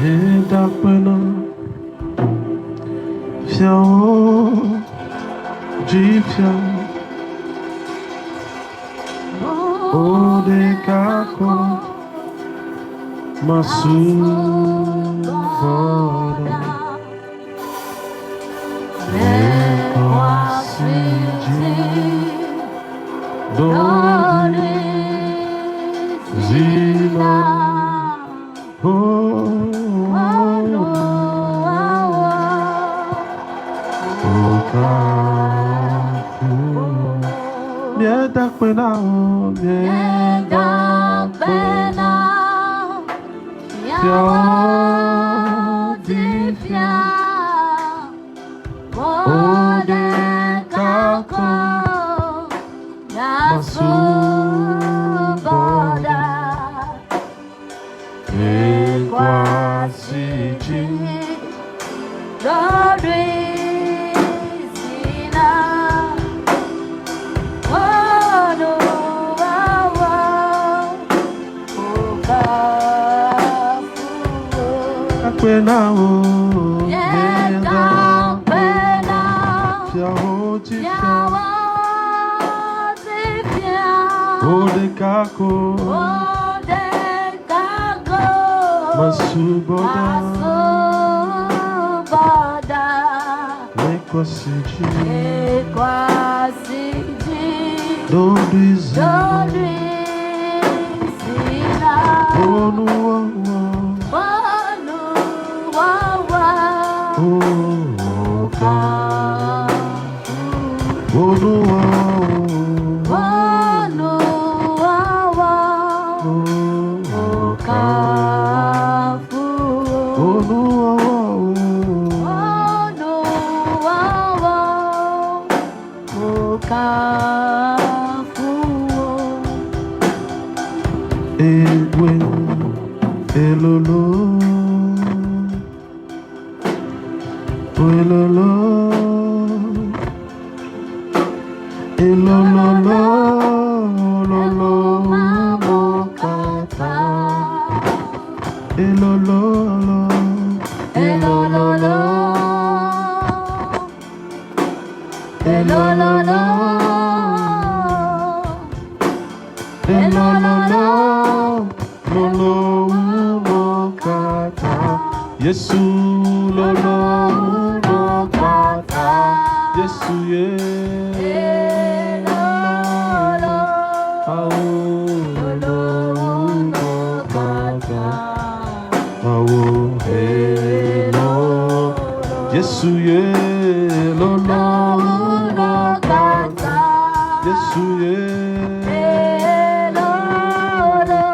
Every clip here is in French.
Edapena fiao jifia odekako masubara ekwasiji dori zina Mieda pena, mieda pena, fiao difia, ode kako, nasubada, equasiji, dori. Pena o yeda pena fiao jifia odekako masubada ekwasiji dodizina onu Yesu lolo no kata Yesu ye lolo au lolo no kata au hello Yesu ye lolo no kata Yesu ye lolo lolo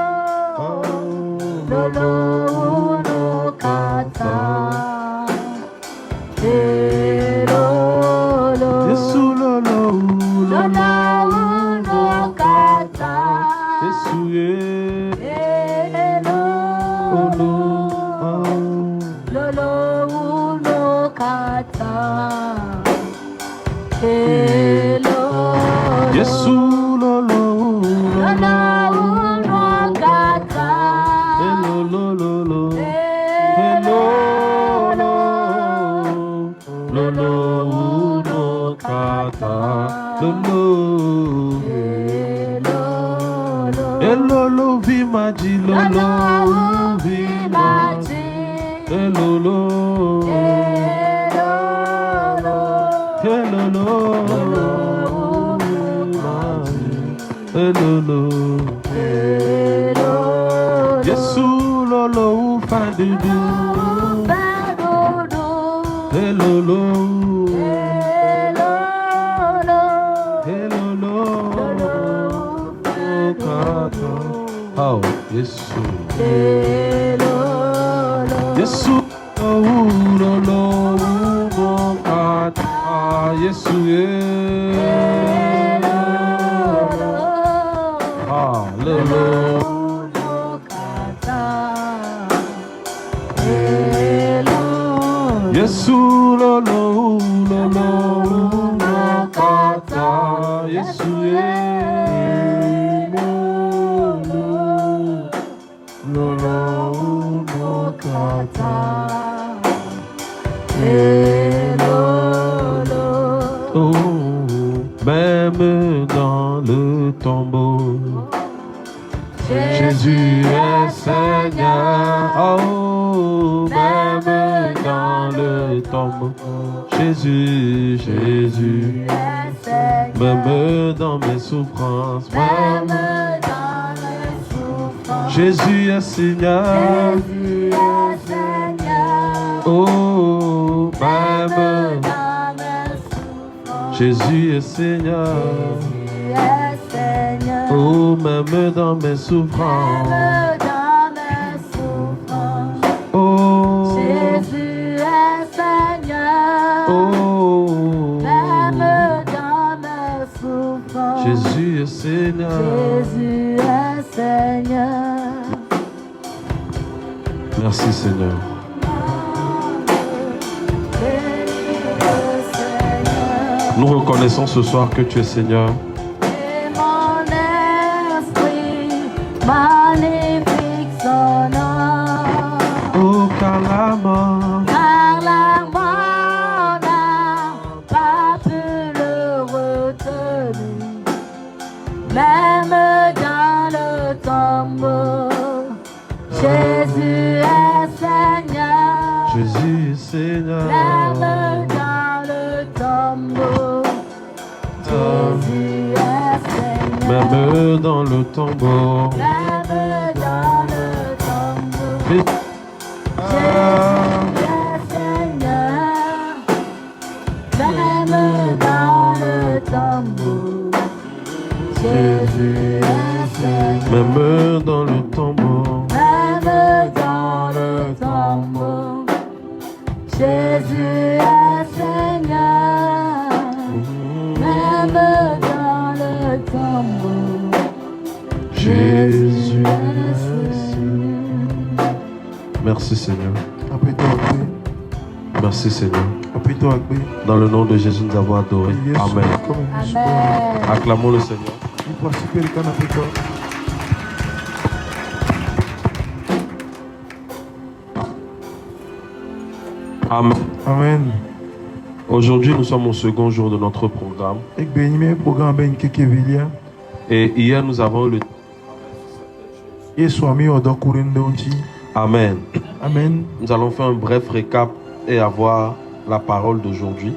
Lolo no kata dans le tombeau. Jésus est Seigneur, oh, même dans le tombeau. Jésus, Jésus, même dans mes souffrances, même dans mes souffrances. Jésus est Seigneur, Jésus est Seigneur, oh, même dans mes souffrances. Jésus est Seigneur. Oh, même dans mes souffrances. Même dans mes souffrances. Oh, Jésus est Seigneur. Oh, même dans mes souffrances. Jésus est Seigneur. Jésus est Seigneur. Merci Seigneur. Nous reconnaissons ce soir que tu es Seigneur. Magnifique son nom. Oh, car la mort n'a pas pu le retenir. Même dans le tombeau, Jésus est Seigneur. Jésus est Seigneur. Même dans le tombeau, Jésus est Seigneur. Même dans le tombeau. Jésus est Seigneur, même dans le tombeau. Jésus est Seigneur, même dans le tombeau. Même dans le tombeau. Jésus est Seigneur, même dans le tombeau. Jésus est Seigneur. Merci Seigneur. Merci Seigneur. Dans le nom de Jésus, nous avons adoré. Amen. Amen. Acclamons le Seigneur. Amen. Amen. Aujourd'hui, nous sommes au second jour de notre programme. Et hier, nous avons le... Amen. Amen. Nous allons faire un bref récap et avoir la parole d'aujourd'hui.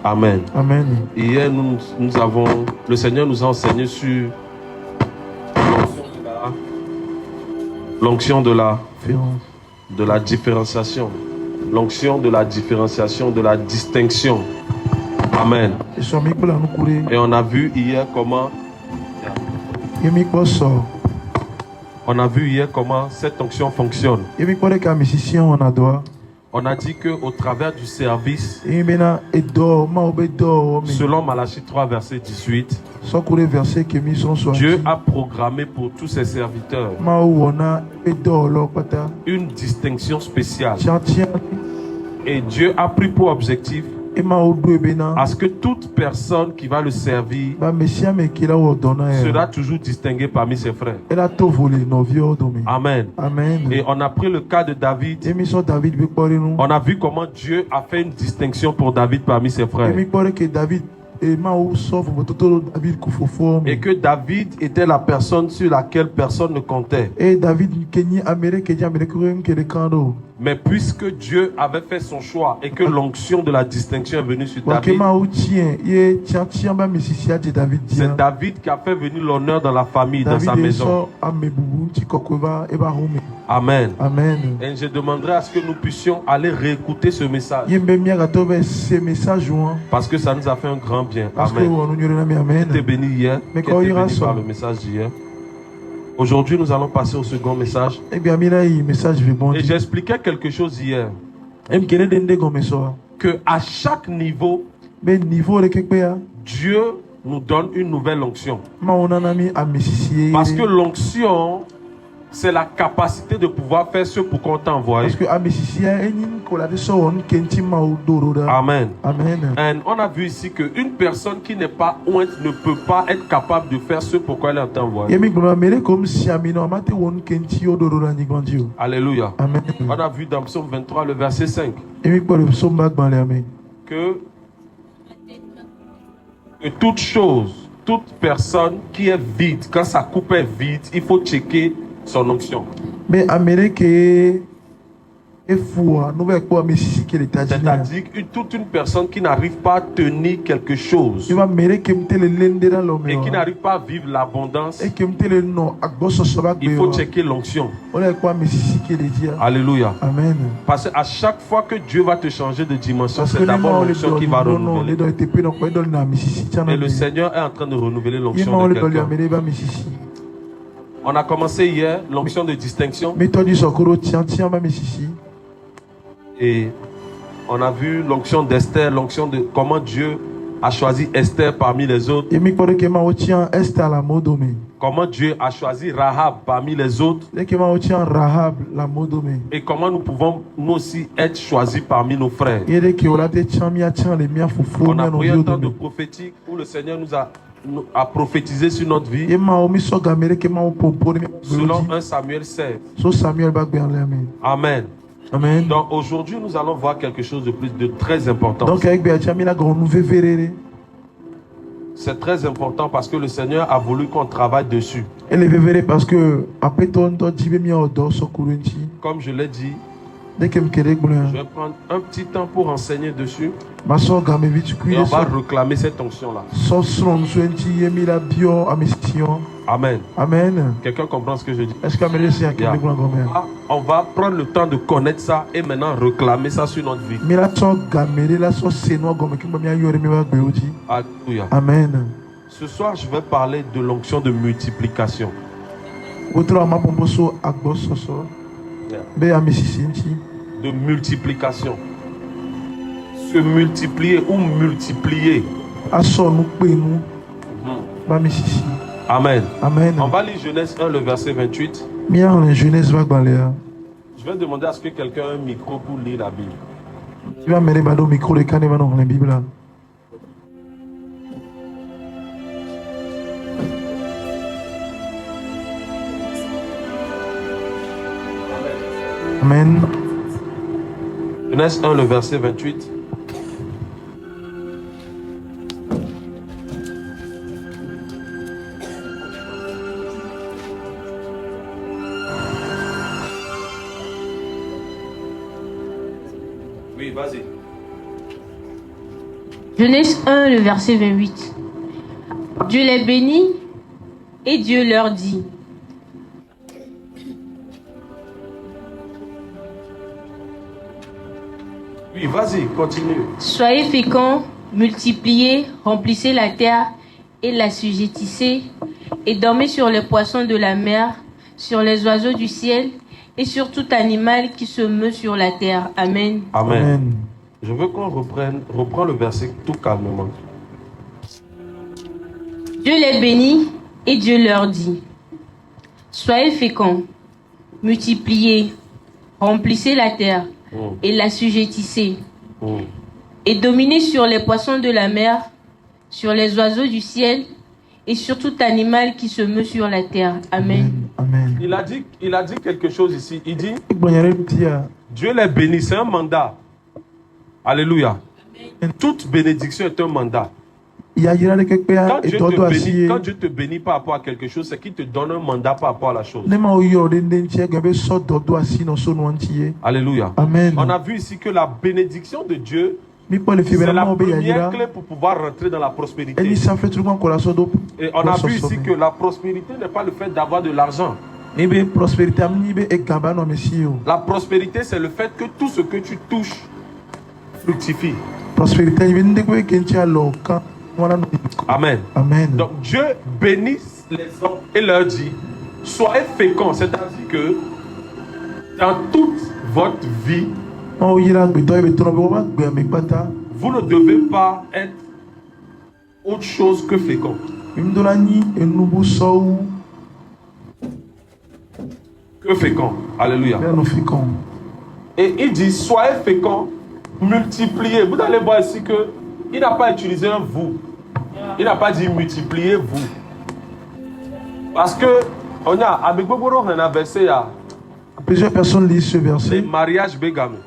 Amen. Amen. Hier, nous avons... Le Seigneur nous a enseigné sur l'onction de la différenciation. L'onction de la différenciation, de la distinction. Amen. Et on a vu hier comment... On a vu hier comment cette onction fonctionne. On a dit qu'au travers du service, selon Malachie 3, verset 18, Dieu a programmé pour tous ses serviteurs une distinction spéciale. Et Dieu a pris pour objectif à ce que toute personne qui va le servir sera toujours distinguée parmi ses frères. Amen. Amen. Et on a pris le cas de David. On a vu comment Dieu a fait une distinction pour David parmi ses frères. Et que David était la personne sur laquelle personne ne comptait. Mais puisque Dieu avait fait son choix et que l'onction de la distinction est venue sur David, c'est David qui a fait venir l'honneur dans la famille, dans sa maison. Amen. Amen. Et je demanderai à ce que nous puissions aller réécouter ce message. Parce que ça nous a fait un grand bien. Amen. Qui t'es béni hier, qui t'es béni par le message d'hier. Aujourd'hui, nous allons passer au second message. Et j'expliquais quelque chose hier. Que à chaque niveau, Dieu nous donne une nouvelle onction. Parce que l'onction, c'est la capacité de pouvoir faire ce pour qu'on t'a envoyé. Amen. Amen. Et on a vu ici qu'une personne qui n'est pas ointe ne peut pas être capable de faire ce pour quoi elle est envoyée. Alléluia. Amen. On a vu dans Psaume 23 le verset 5 que que toute chose, toute personne qui est vide, quand sa coupe est vide, il faut checker son onction. Mais Amérique est fou, c'est-à-dire toute une personne qui n'arrive pas à tenir quelque chose et qui n'arrive pas à vivre l'abondance, il faut checker l'onction. Alléluia. Amen. Parce qu'à chaque fois que Dieu va te changer de dimension, c'est d'abord l'onction qui va renouveler. Et le Seigneur est en train de renouveler l'onction de quelqu'un. On a commencé hier l'onction de distinction. Et on a vu l'onction d'Esther, l'onction de comment Dieu a choisi Esther parmi les autres. Comment Dieu a choisi Rahab parmi les autres. Et comment nous pouvons nous aussi être choisis parmi nos frères. On a pris un temps de prophétique où le Seigneur nous a prophétisé sur notre vie. Selon 1 Samuel 16. Amen. Amen. Donc aujourd'hui, nous allons voir quelque chose de très important. C'est très important parce que le Seigneur a voulu qu'on travaille dessus. Comme je l'ai dit, je vais prendre un petit temps pour enseigner dessus. Et on va réclamer cette onction-là. Amen. Amen. Quelqu'un comprend ce que je dis? Yeah. On va prendre le temps de connaître ça et maintenant réclamer ça sur notre vie. Alléluia. Amen. Ce soir, je vais parler de l'onction de multiplication. De multiplication. Se multiplier ou multiplier. Amen. Amen. On va lire Genèse 1, le verset 28. Je vais demander à ce que quelqu'un ait un micro pour lire la Bible. Amen. Genèse 1, le verset 28. Oui, vas-y. Genèse 1, le verset 28. Dieu les bénit et Dieu leur dit. Oui, vas-y, continue. Soyez féconds, multipliez, remplissez la terre et l'assujettissez, et dormez sur les poissons de la mer, sur les oiseaux du ciel, et sur tout animal qui se meut sur la terre. Amen. Amen. Amen. Je veux qu'on reprend le verset tout calmement. Dieu les bénit et Dieu leur dit. Soyez féconds, multipliez, remplissez la terre et l'assujettissez, et dominez sur les poissons de la mer, sur les oiseaux du ciel, et sur tout animal qui se meut sur la terre. Amen. Amen. Il a dit quelque chose ici. Il dit, Dieu les bénit, c'est un mandat. Alléluia. Toute bénédiction est un mandat. Quand Dieu te bénit par rapport à quelque chose, c'est qu'il te donne un mandat par rapport à la chose. Alléluia. Amen. On a vu ici que la bénédiction de Dieu, c'est la première clé pour pouvoir rentrer dans la prospérité. Et on a vu ici que la prospérité n'est pas le fait d'avoir de l'argent. La prospérité, c'est le fait que tout ce que tu touches fructifie. Amen. Amen. Donc Dieu bénit les hommes et leur dit, soyez féconds, c'est-à-dire que dans toute votre vie, vous ne devez pas être autre chose que fécond. Que fécond. Alléluia. Et il dit, soyez féconds, multipliez. Vous allez voir ici que il n'a pas utilisé un vous. Il n'a pas dit multipliez-vous. Parce que on a avec beaucoup on a versé à plusieurs personnes lisent ce verset. les mariages bégamés.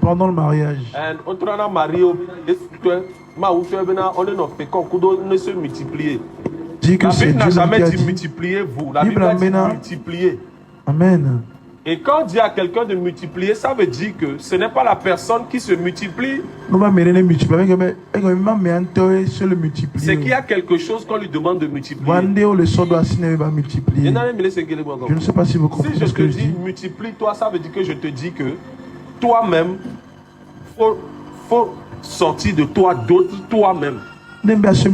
pendant le mariage. Dit que La c'est Bible n'a Dieu jamais qui a dit dit. multipliez-vous. La Bible a dit multiplier. Amen. Et quand on dit à quelqu'un de multiplier, ça veut dire que ce n'est pas la personne qui se multiplie. C'est qu'il y a quelque chose qu'on lui demande de multiplier. Je ne sais pas si vous comprenez Si je ce te que je dis dis. multiplie-toi, ça veut dire que je te dis que toi-même, faut sortir de toi d'autres toi-même. Mais ici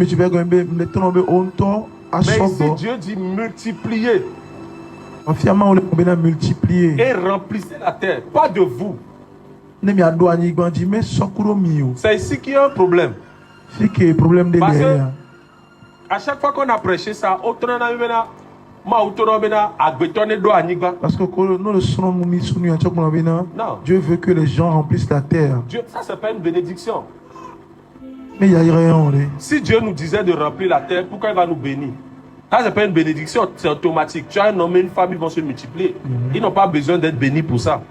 Dieu dit multiplier. Et remplissez la terre, pas de vous. C'est ici qu'il y a un problème. Parce que à chaque fois qu'on a prêché ça, parce que non. Dieu veut que les gens remplissent la terre. Dieu, ça c'est pas une bénédiction. Mais il n'y a rien. Si Dieu nous disait de remplir la terre, pourquoi il va nous bénir? Ça c'est pas une bénédiction, c'est automatique. Tu as un homme et une femme, ils vont se multiplier. Ils n'ont pas besoin d'être bénis pour ça.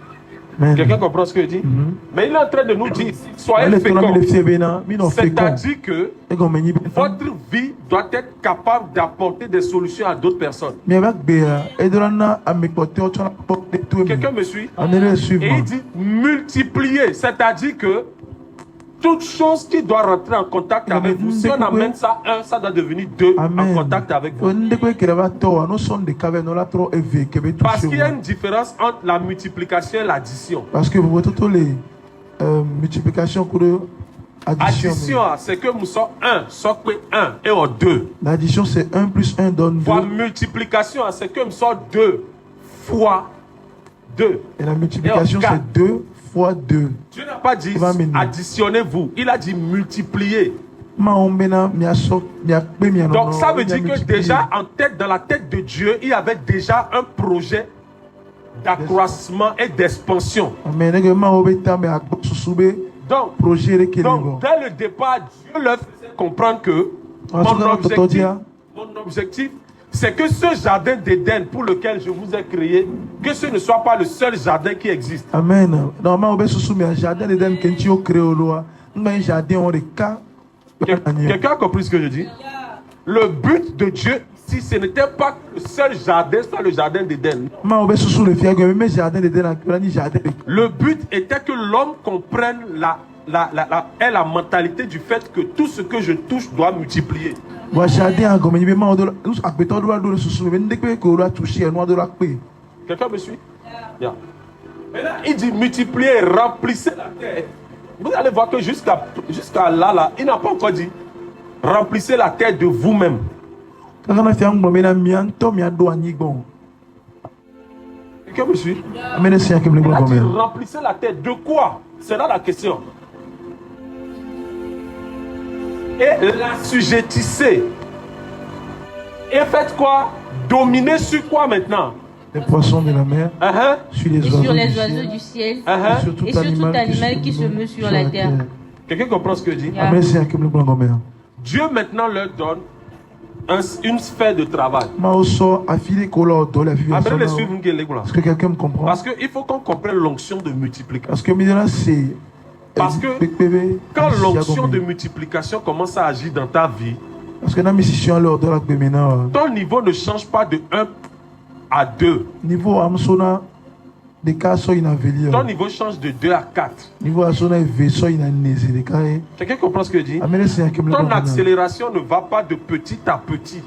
Quelqu'un comprend ce que je dis? Mais il est en train de nous dire, soyez féconds. C'est-à-dire que votre vie doit être capable d'apporter des solutions à d'autres personnes. Quelqu'un me suit? Et il dit multiplier, c'est-à-dire que toute chose qui doit rentrer en contact avec vous, si on amène ça un, ça doit devenir deux en contact avec vous. Parce qu'il y a une différence entre la multiplication et l'addition. Parce que vous voyez toutes les multiplications pour addition, c'est que nous sommes un, soit que un et en deux. L'addition, c'est 1 plus 1 donne 2. La multiplication, c'est que nous sommes 2 fois 2. Et la multiplication, c'est 2 fois 2. Dieu n'a pas dit additionnez-vous, il a dit multiplier. Donc ça veut dire que déjà dans la tête de Dieu, il y avait déjà un projet d'accroissement et d'expansion. Donc, dès le départ, Dieu leur faisait comprendre que mon objectif, c'est que ce jardin d'Éden pour lequel je vous ai créé, que ce ne soit pas le seul jardin qui existe. Amen. Jardin d'Éden Quelqu'un a compris ce que je dis? Le but de Dieu ici, ce n'était pas que le seul jardin soit le jardin d'Éden. Le but était que l'homme comprenne la mentalité du fait que tout ce que je touche doit multiplier. Quelqu'un me suit? Yeah. Maintenant, il dit multiplier, remplissez la terre. Vous allez voir que jusqu'à là, il n'a pas encore dit remplissez la terre de vous-même. Quelqu'un me suit? Il a dit remplissez la terre de quoi? C'est là la question. Et l'assujettissez. Et faites quoi? Dominez sur quoi maintenant? Les poissons de la mer, sur les oiseaux du ciel, et sur tout animal qui se meut sur la terre. Quelqu'un comprend ce que je dis? Dieu maintenant leur donne une sphère de travail. Est-ce que quelqu'un me comprend? Parce qu'il faut qu'on comprenne l'onction de multiplication. Parce que quand l'onction de multiplication commence à agir dans ta vie, ton niveau ne change pas de 1 à 2. Ton niveau change de 2 à 4. Quelqu'un comprend ce que je dis? Ton accélération ne va pas de petit à petit.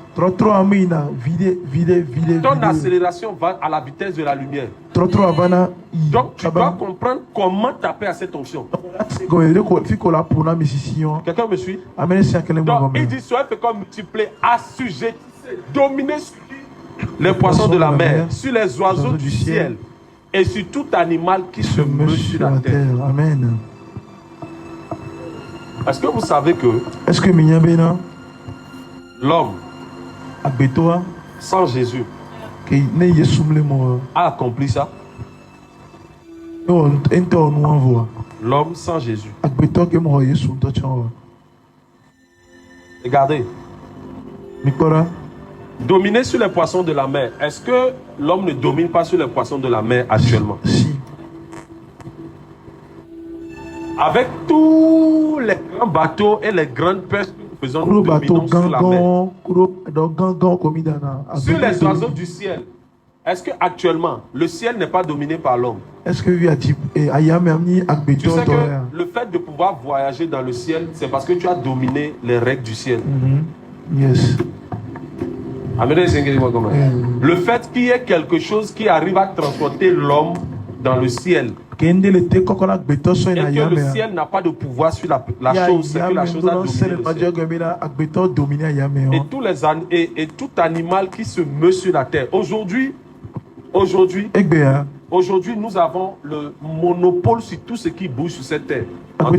Ton accélération va à la vitesse de la lumière. Donc tu dois comprendre comment taper à cette onction. Quelqu'un me suit? Donc il dit soyez féconds, multipliez, assujettissez, dominez sur les poissons de la mer, sur les oiseaux du ciel et sur tout animal qui se meut sur la terre. Amen. Est-ce que vous savez que l'homme sans Jésus a accompli ça? L'homme sans Jésus. Regardez. Dominer sur les poissons de la mer. Est-ce que l'homme ne domine pas sur les poissons de la mer actuellement? Si. Avec tous les grands bateaux et les grandes pêches que nous faisons, nous dominons sur la mer. Sur les oiseaux du ciel. Est-ce que actuellement le ciel n'est pas dominé par l'homme? Est-ce que tu sais que le fait de pouvoir voyager dans le ciel, c'est parce que tu as dominé les règles du ciel. Yes. Le fait qu'il y ait quelque chose qui arrive à transporter l'homme dans le ciel et que le ciel n'a pas de pouvoir sur la chose, c'est que la chose a dominé le ciel. Et tout animal qui se meut sur la terre. Aujourd'hui, nous avons le monopole sur tout ce qui bouge sur cette terre. Mais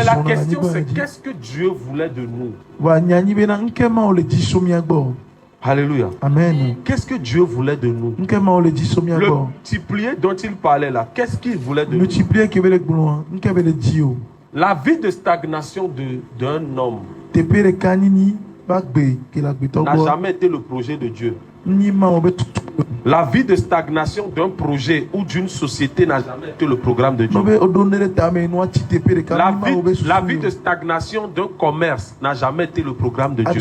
la question c'est qu'est-ce que Dieu voulait de nous? Alléluia. Amen. Qu'est-ce que Dieu voulait de nous? Le multiplier dont il parlait là, qu'est-ce qu'il voulait de nous? La vie de stagnation d'un homme n'a jamais été le projet de Dieu. La vie de stagnation d'un projet ou d'une société n'a jamais été le programme de Dieu. La vie de stagnation d'un commerce n'a jamais été le programme de Dieu.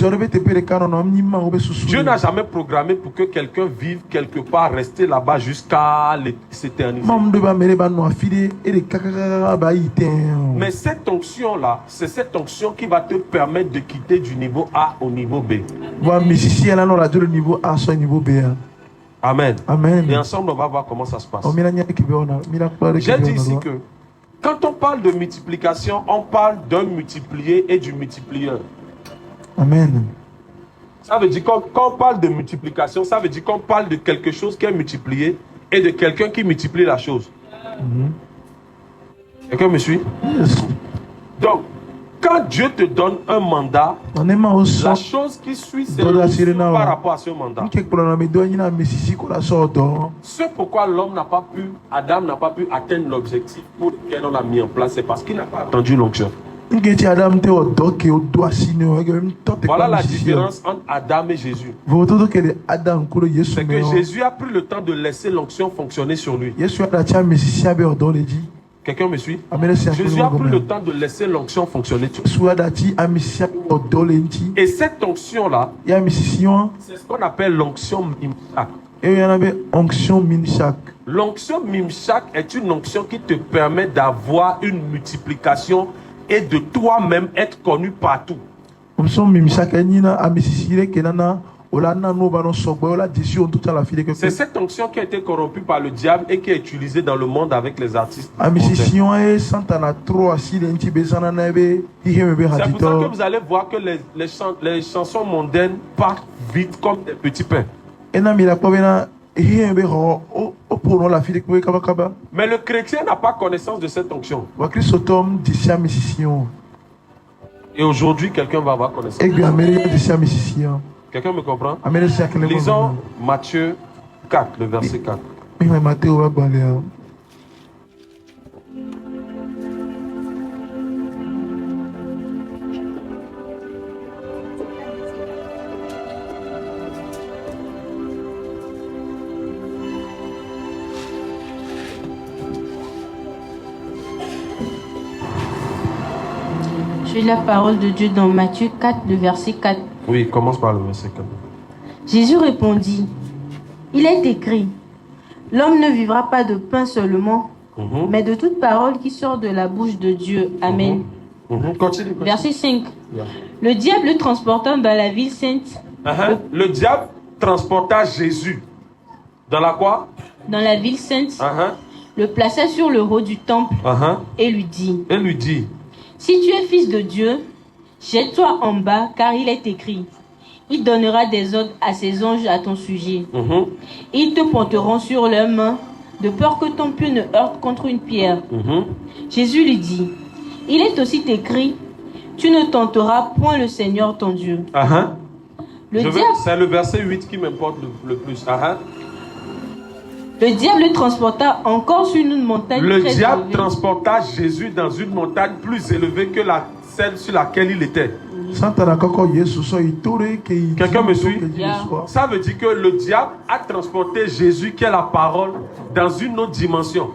Dieu n'a jamais programmé pour que quelqu'un vive quelque part, rester là-bas jusqu'à s'éterniser. Mais cette onction-là, c'est cette onction qui va te permettre de quitter du niveau A au niveau B. Amen. Amen. Et ensemble, on va voir comment ça se passe. J'ai dit ici que quand on parle de multiplication, on parle d'un multiplié et du multiplieur. Amen. Ça veut dire quand on parle de multiplication, ça veut dire qu'on parle de quelque chose qui est multiplié et de quelqu'un qui multiplie la chose. Quelqu'un me suit? Yes. Donc, quand Dieu te donne un mandat, la chose qui suit, c'est le par rapport à ce mandat. C'est pourquoi l'homme n'a pas pu, Adam n'a pas pu atteindre l'objectif pour lequel on l'a mis en place. C'est parce qu'il n'a pas attendu l'onction. Voilà la différence entre Adam et Jésus. C'est que Jésus a pris le temps de laisser l'onction fonctionner sur lui. Quelqu'un me suit? Jésus a pris le temps de laisser l'onction fonctionner sur lui. Et cette onction-là, c'est ce qu'on appelle l'onction Mimshak. L'onction Mimshak est une onction qui te permet d'avoir une multiplication et de toi-même être connu partout. C'est cette onction qui a été corrompue par le diable et qui est utilisée dans le monde avec les artistes. C'est pour ça que vous allez voir que les chansons mondaines partent vite comme des petits pains. Mais le chrétien n'a pas connaissance de cette onction. Et aujourd'hui, quelqu'un va avoir connaissance. Quelqu'un me comprend? Lisons Matthieu 4, le verset 4. Je lis la parole de Dieu dans Matthieu 4, le verset 4. Oui, commence par le verset 4. Jésus répondit, il est écrit, l'homme ne vivra pas de pain seulement, mais de toute parole qui sort de la bouche de Dieu. Amen. Continue. Verset 5. Le diable le transportant dans la ville sainte. Le diable transporta Jésus. Dans la quoi? Dans la ville sainte. Le plaça sur le haut du temple et lui dit. Si tu es fils de Dieu, jette-toi en bas, car il est écrit. Il donnera des ordres à ses anges à ton sujet. Ils te porteront sur leurs mains, de peur que ton pied ne heurte contre une pierre. Jésus lui dit, il est aussi écrit, tu ne tenteras point le Seigneur ton Dieu. C'est le verset 8 qui m'importe le plus. Le diable le transporta encore sur une montagne très élevée. Le diable transporta Jésus dans une montagne plus élevée que celle sur laquelle il était. Quelqu'un me suit? Yeah. Ça veut dire que le diable a transporté Jésus, qui est la parole, dans une autre dimension.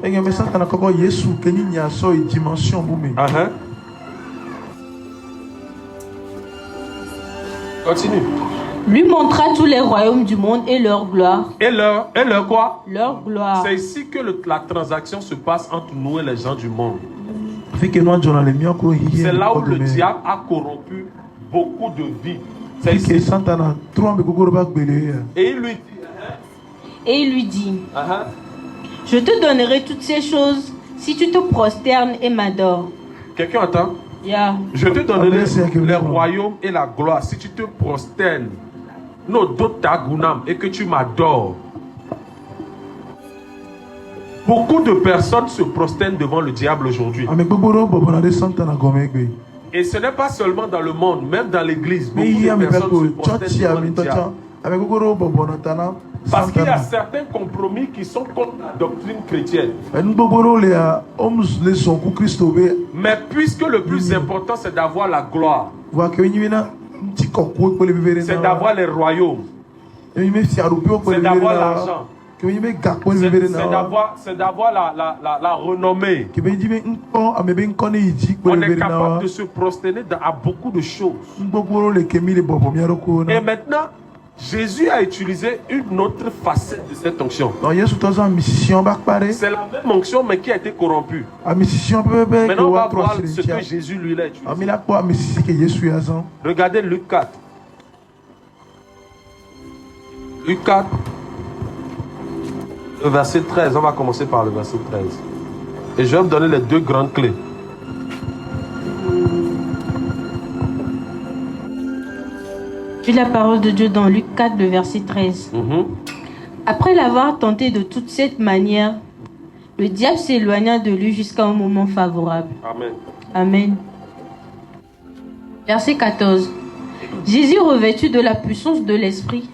Continue. Lui montra tous les royaumes du monde et leur gloire. Et leur quoi? Leur gloire. C'est ici que la transaction se passe entre nous et les gens du monde. C'est là où le diable a corrompu beaucoup de vies. C'est ici. Et il lui dit, je te donnerai toutes ces choses si tu te prosternes et m'adores. Quelqu'un entend? Yeah. Je te donnerai les royaumes et la gloire si tu te prosternes, et que tu m'adores. Beaucoup de personnes se prosternent devant le diable aujourd'hui. Et ce n'est pas seulement dans le monde, même dans l'église. Beaucoup de personnes se prosternent devant le diable. Parce qu'il y a certains compromis qui sont contre la doctrine chrétienne. Mais puisque le plus important c'est d'avoir la gloire, c'est d'avoir les royaumes, c'est d'avoir l'argent, c'est d'avoir la renommée. On est capable de se prosterner à beaucoup de choses. Et maintenant, Jésus a utilisé une autre facette de cette onction. C'est la même onction mais qui a été corrompue. Maintenant on va voir ce que Jésus lui a utilisé. Regardez Luc 4. Luc 4, le verset 13. On va commencer par le verset 13. Et je vais vous donner les deux grandes clés. La parole de Dieu dans Luc 4, le verset 13. Après l'avoir tenté de toute cette manière, le diable s'éloigna de lui jusqu'à un moment favorable. Amen. Amen. Verset 14. Jésus, revêtu de la puissance de l'Esprit,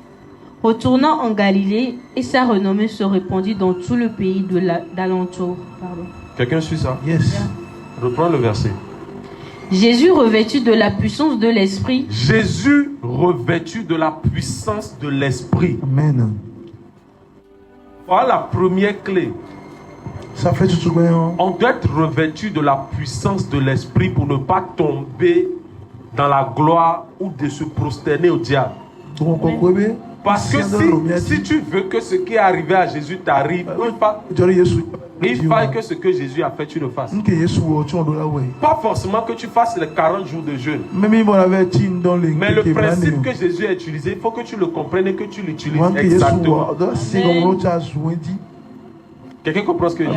retourna en Galilée et sa renommée se répandit dans tout le pays d'alentour. Quelqu'un suit ça? Yes. Yeah. Reprends le verset. Jésus revêtu de la puissance de l'Esprit. Jésus revêtu de la puissance de l'Esprit. Amen. Voilà la première clé. On doit être revêtu de la puissance de l'Esprit pour ne pas tomber dans la gloire ou de se prosterner au diable. Parce que si tu veux que ce qui est arrivé à Jésus t'arrive, il faut que ce que Jésus a fait, tu le fasses. Pas forcément que tu fasses les 40 jours de jeûne. Mais le principe que Jésus a utilisé, il faut que tu le comprennes et que tu l'utilises exactement. Quelqu'un comprend ce que je dis?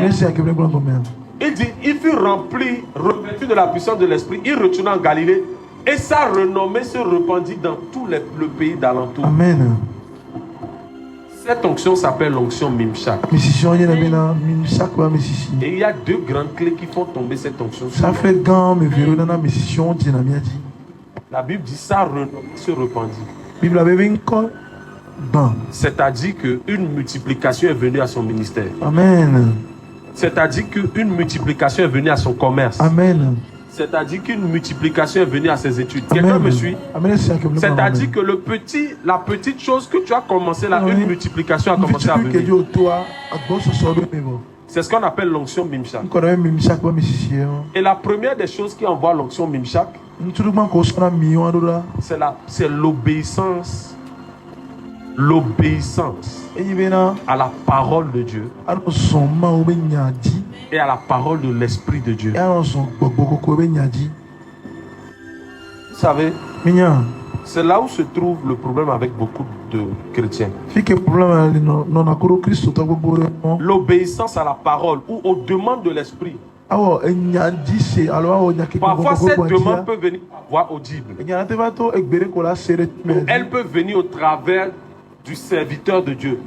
Il dit, il fut rempli, revêtu de la puissance de l'Esprit, il retourna en Galilée et sa renommée se répandit dans tout le pays d'alentour. Amen. Cette onction s'appelle l'onction Mimshak. Et il y a deux grandes clés qui font tomber cette onction. La Bible dit ça se répandit. C'est-à-dire qu'une multiplication est venue à son ministère. Amen. C'est-à-dire qu'une multiplication est venue à son commerce. Amen. C'est-à-dire qu'une multiplication est venue à ses études. Quelqu'un me suit? C'est-à-dire que la petite chose que tu as commencé là, une multiplication a commencé à venir. C'est ce qu'on appelle l'onction Mimshak. Et la première des choses qui envoie l'onction Mimshak, c'est l'obéissance. L'obéissance à la parole de Dieu et à la parole de l'Esprit de Dieu. Vous savez, c'est là où se trouve le problème avec beaucoup de chrétiens. L'obéissance à la parole ou aux demandes de l'Esprit. Parfois, cette demande peut venir par voie audible. Elle peut venir au travers du serviteur de Dieu.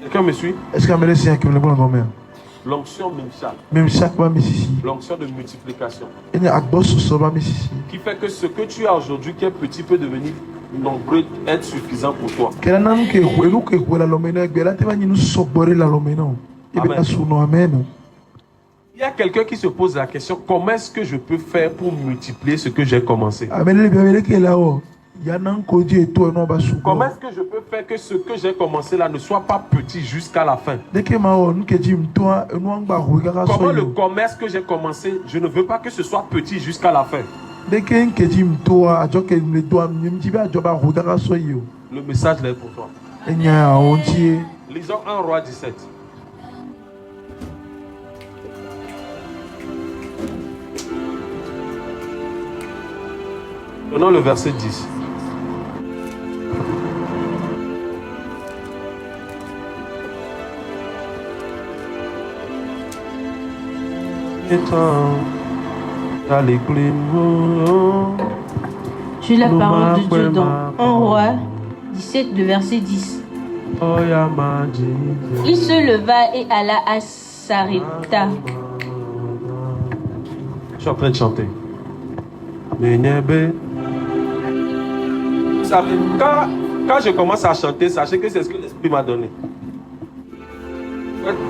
Quelqu'un me suit? L'onction Mimshak. L'onction de multiplication. Qui fait que ce que tu as aujourd'hui, qui est petit, peut devenir nombreux, être suffisant pour toi. Amen. Il y a quelqu'un qui se pose la question, comment est-ce que je peux faire pour multiplier ce que j'ai commencé? Comment est-ce que je peux faire que ce que j'ai commencé là ne soit pas petit jusqu'à la fin? Comment le commerce que j'ai commencé, je ne veux pas que ce soit petit jusqu'à la fin? Le message là est pour toi. Lisons 1 Roi 17. Prenons le verset 10. J'ai la parole de Dieu dans 1 Roi 17, de verset 10. Il se leva et alla à Sarepta. Je suis en train de chanter. Vous savez, quand je commence à chanter, sachez que c'est ce que l'Esprit m'a donné.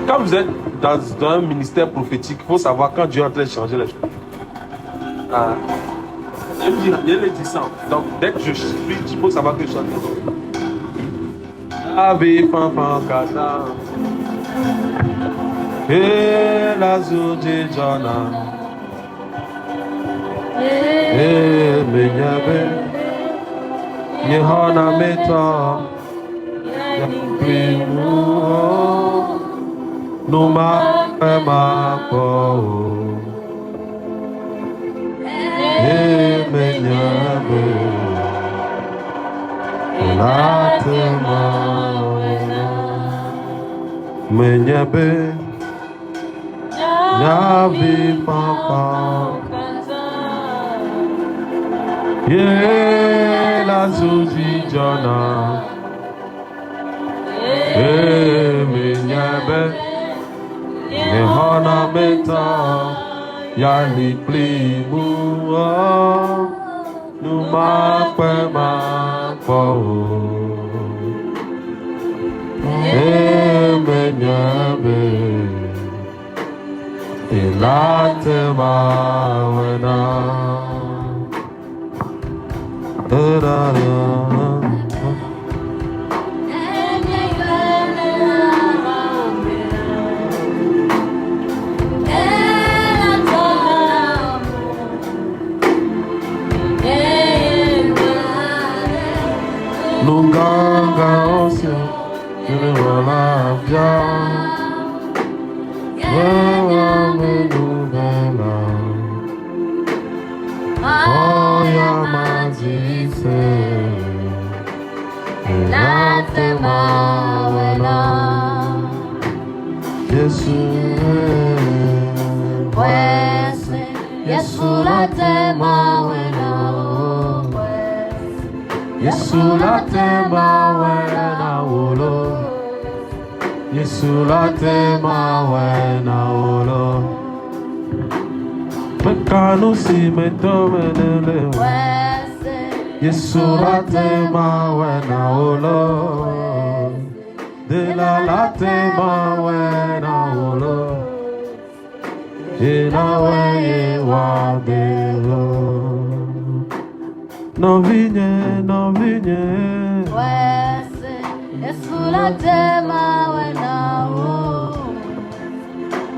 Quand vous êtes dans un ministère prophétique, il faut savoir quand Dieu est en train de changer les choses. Il le dit ça. Donc, dès que je suis, il faut savoir que je chante. Et la zone Jana. Et Menyabe. Yehana Meta. Yaprimu. Numa Emako. Et Menyabe. Latema. Menyabe. Yavi Papa. Yeah, la Zuzi Jana. Eh, Menyabe. Yehana Meta. Yali Plimu. Numa Pema Po. Eh, Menyabe. Ilatema Wena. Nunganga osio, yelewa vya, wewa menubela, oya mazise, elatema wena, Yesu wese, Yesu latema wena. Yesu latema wena ulo. Yesu latema wena ulo. Mekanu si metomenele. Yesu latema wena ulo. Dela latema wena ulo. Ina weye wadelo. No vinye, no vinye. Wese, Yesu latema wena o.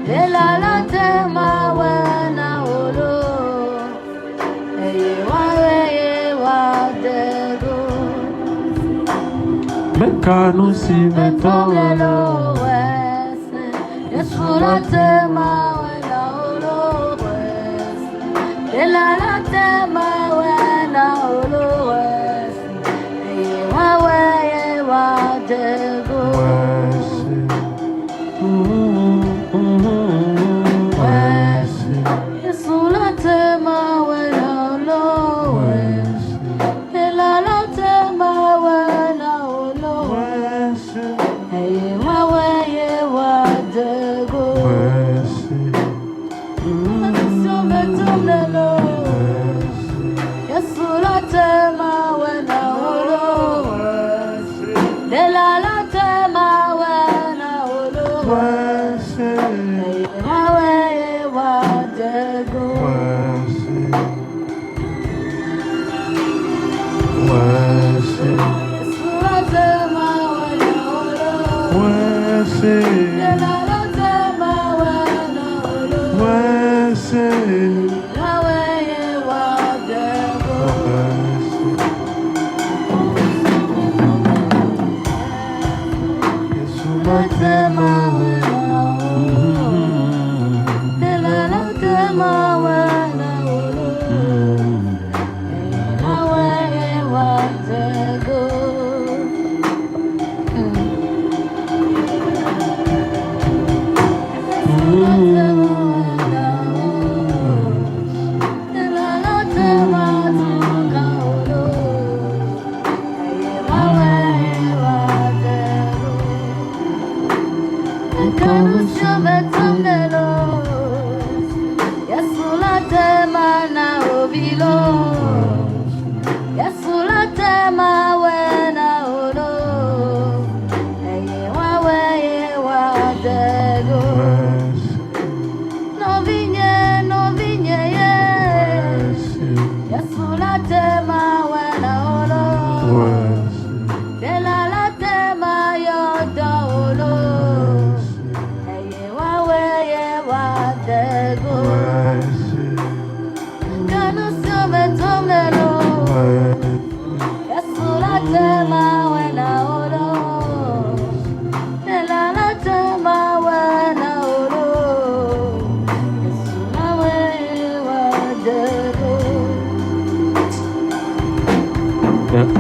Dela latema wena olo. Eye wadego. Mekanu si metomelo. Wese, Yesu latema wena olo. Wese, dela latema wena olo. Yesu latema wena olo. Ela latema wena olo. Eye waweye wadego. Yesu metomelo.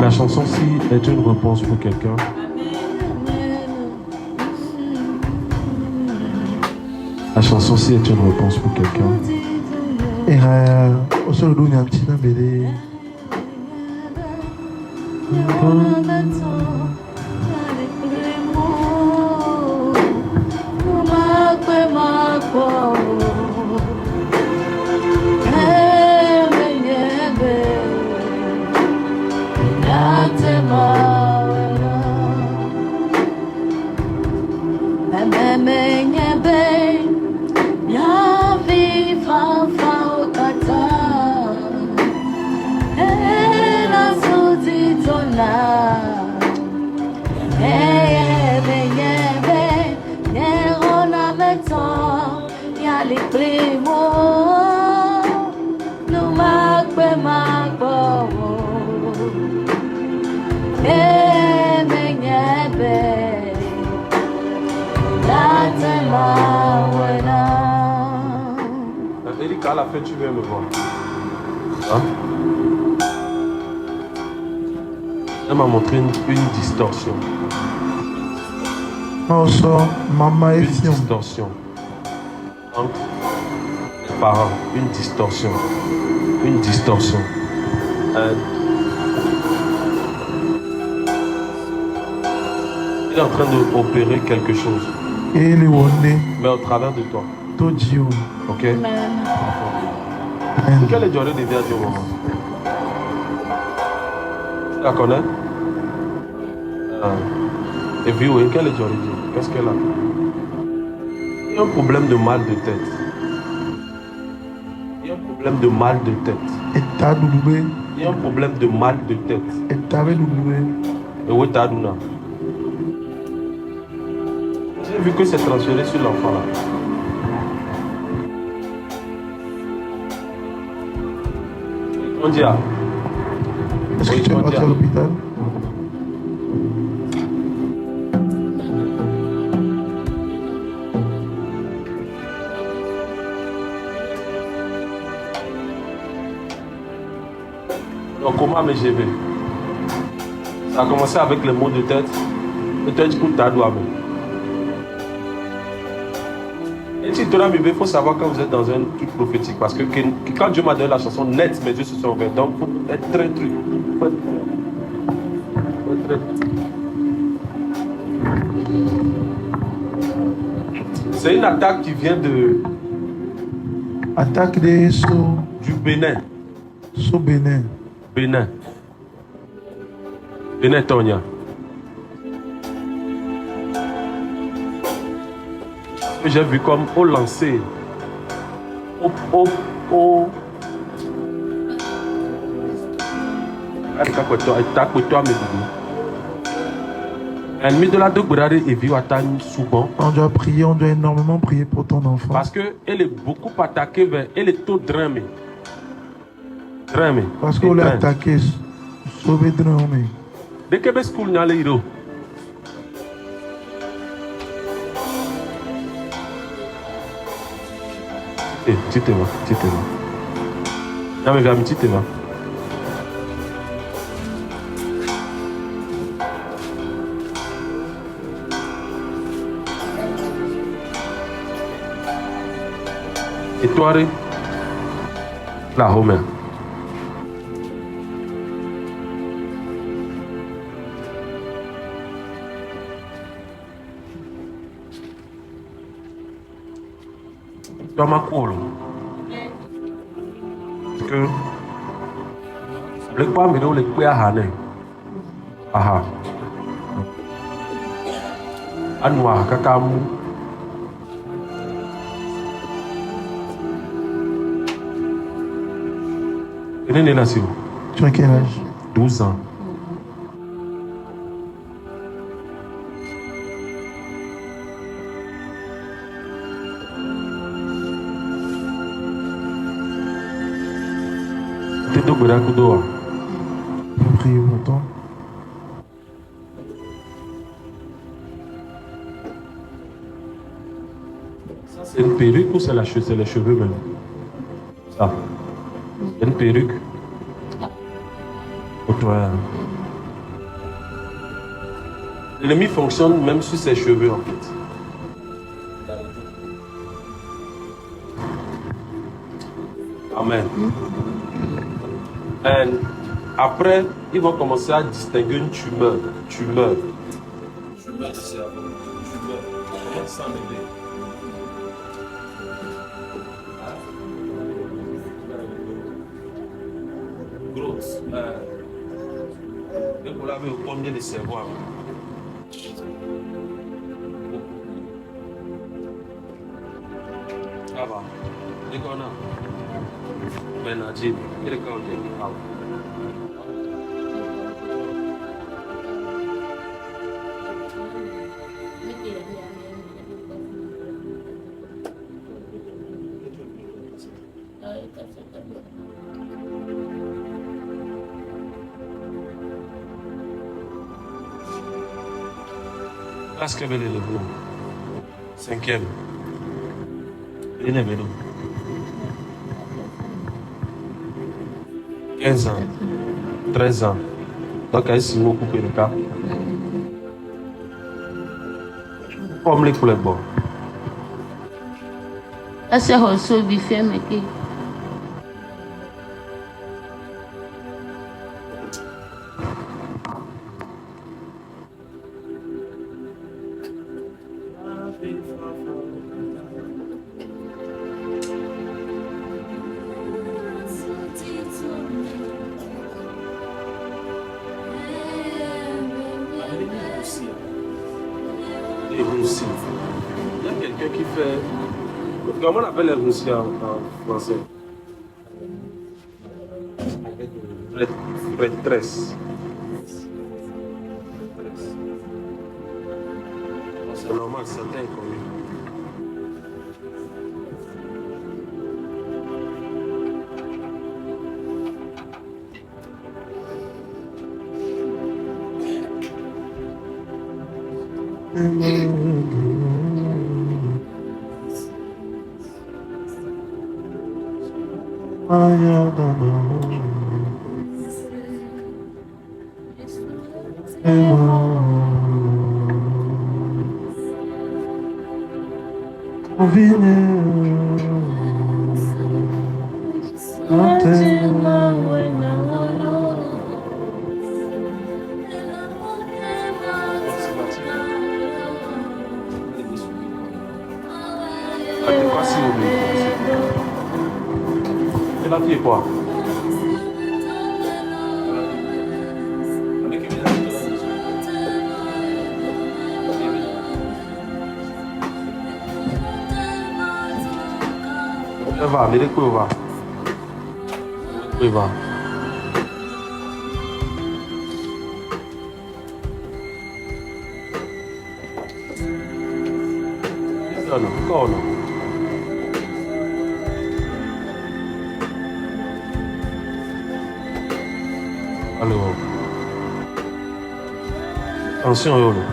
La chanson-ci est une réponse pour quelqu'un. La chanson-ci est une réponse pour quelqu'un. Erika, à la fin, tu viens me voir. Hein? Elle m'a montré une distorsion. Une distorsion. Entre les parents, une distorsion. Une distorsion. Il est en train d'opérer quelque chose. Mais au travers de toi. Ok? Quelle est la durée de vie à ce moment? Tu la connais? Et puis oui, quelle est la durée de vie? Qu'est-ce qu'elle a? Il y a un problème de mal de tête. Il y a un problème de mal de tête. Il y a un problème de mal de tête. Et où est ta douna? J'ai vu que c'est transféré sur l'enfant là. On dit ah. Est-ce que tu es parti à l'hôpital? Donc comment me GV? Ça a commencé avec les maux de tête. Et toi tu peux t'adouer. Et si tu as il faut savoir quand vous êtes dans un truc prophétique. Parce que quand Dieu m'a donné la chanson nette, mes yeux se sont ouverts. Donc il faut être très truc. C'est une attaque qui vient de... Attaque des du Bénin. Bénin. Bénin. Bénin Tonia. J'ai vu comme au lancer, On doit prier, on doit énormément prier pour ton enfant. Parce qu'elle est beaucoup attaquée vers. Elle est tout dramée. Parce qu'on l'a attaqué, sauvé dramé. Dès que le school n'a l'héros. Tu te vas. Non mais tu te vas. Et toi, là, Homer. Toi, ma cool. Parce que le quoi, mais non, le quoi à Hané. Aha. Anwa, kakamu. Tu as quel âge? 12 ans. Tu es prier pour toi. C'est une perruque ou c'est les cheveux même? Ça. C'est une perruque. L'ennemi fonctionne même sur ses cheveux en fait. Amen. Et après, ils vont commencer à distinguer une tumeur. Tumeur du cerveau. Tumeur. Comment ça m'aider? Grosse. Et pour laver au combien de cerveau avant? Ah bah, dès qu'on a. Ben, Jim, il est quand même. Parce que elle est le bon. 5e. Il est vélo. 15 ans. 13 ans. Donc, elle s'est coupé le cas. Comme les couleurs bon. C'est reçu biffé, mais qui? Les roussis. Il y a quelqu'un qui fait. Comment on appelle les roussis en français? Retresse. C'est normal, c'est inconnu. Et la fille est quoi? Elle va, mais de quoi elle va? Elle va. Non. Alors, attention, Yolo.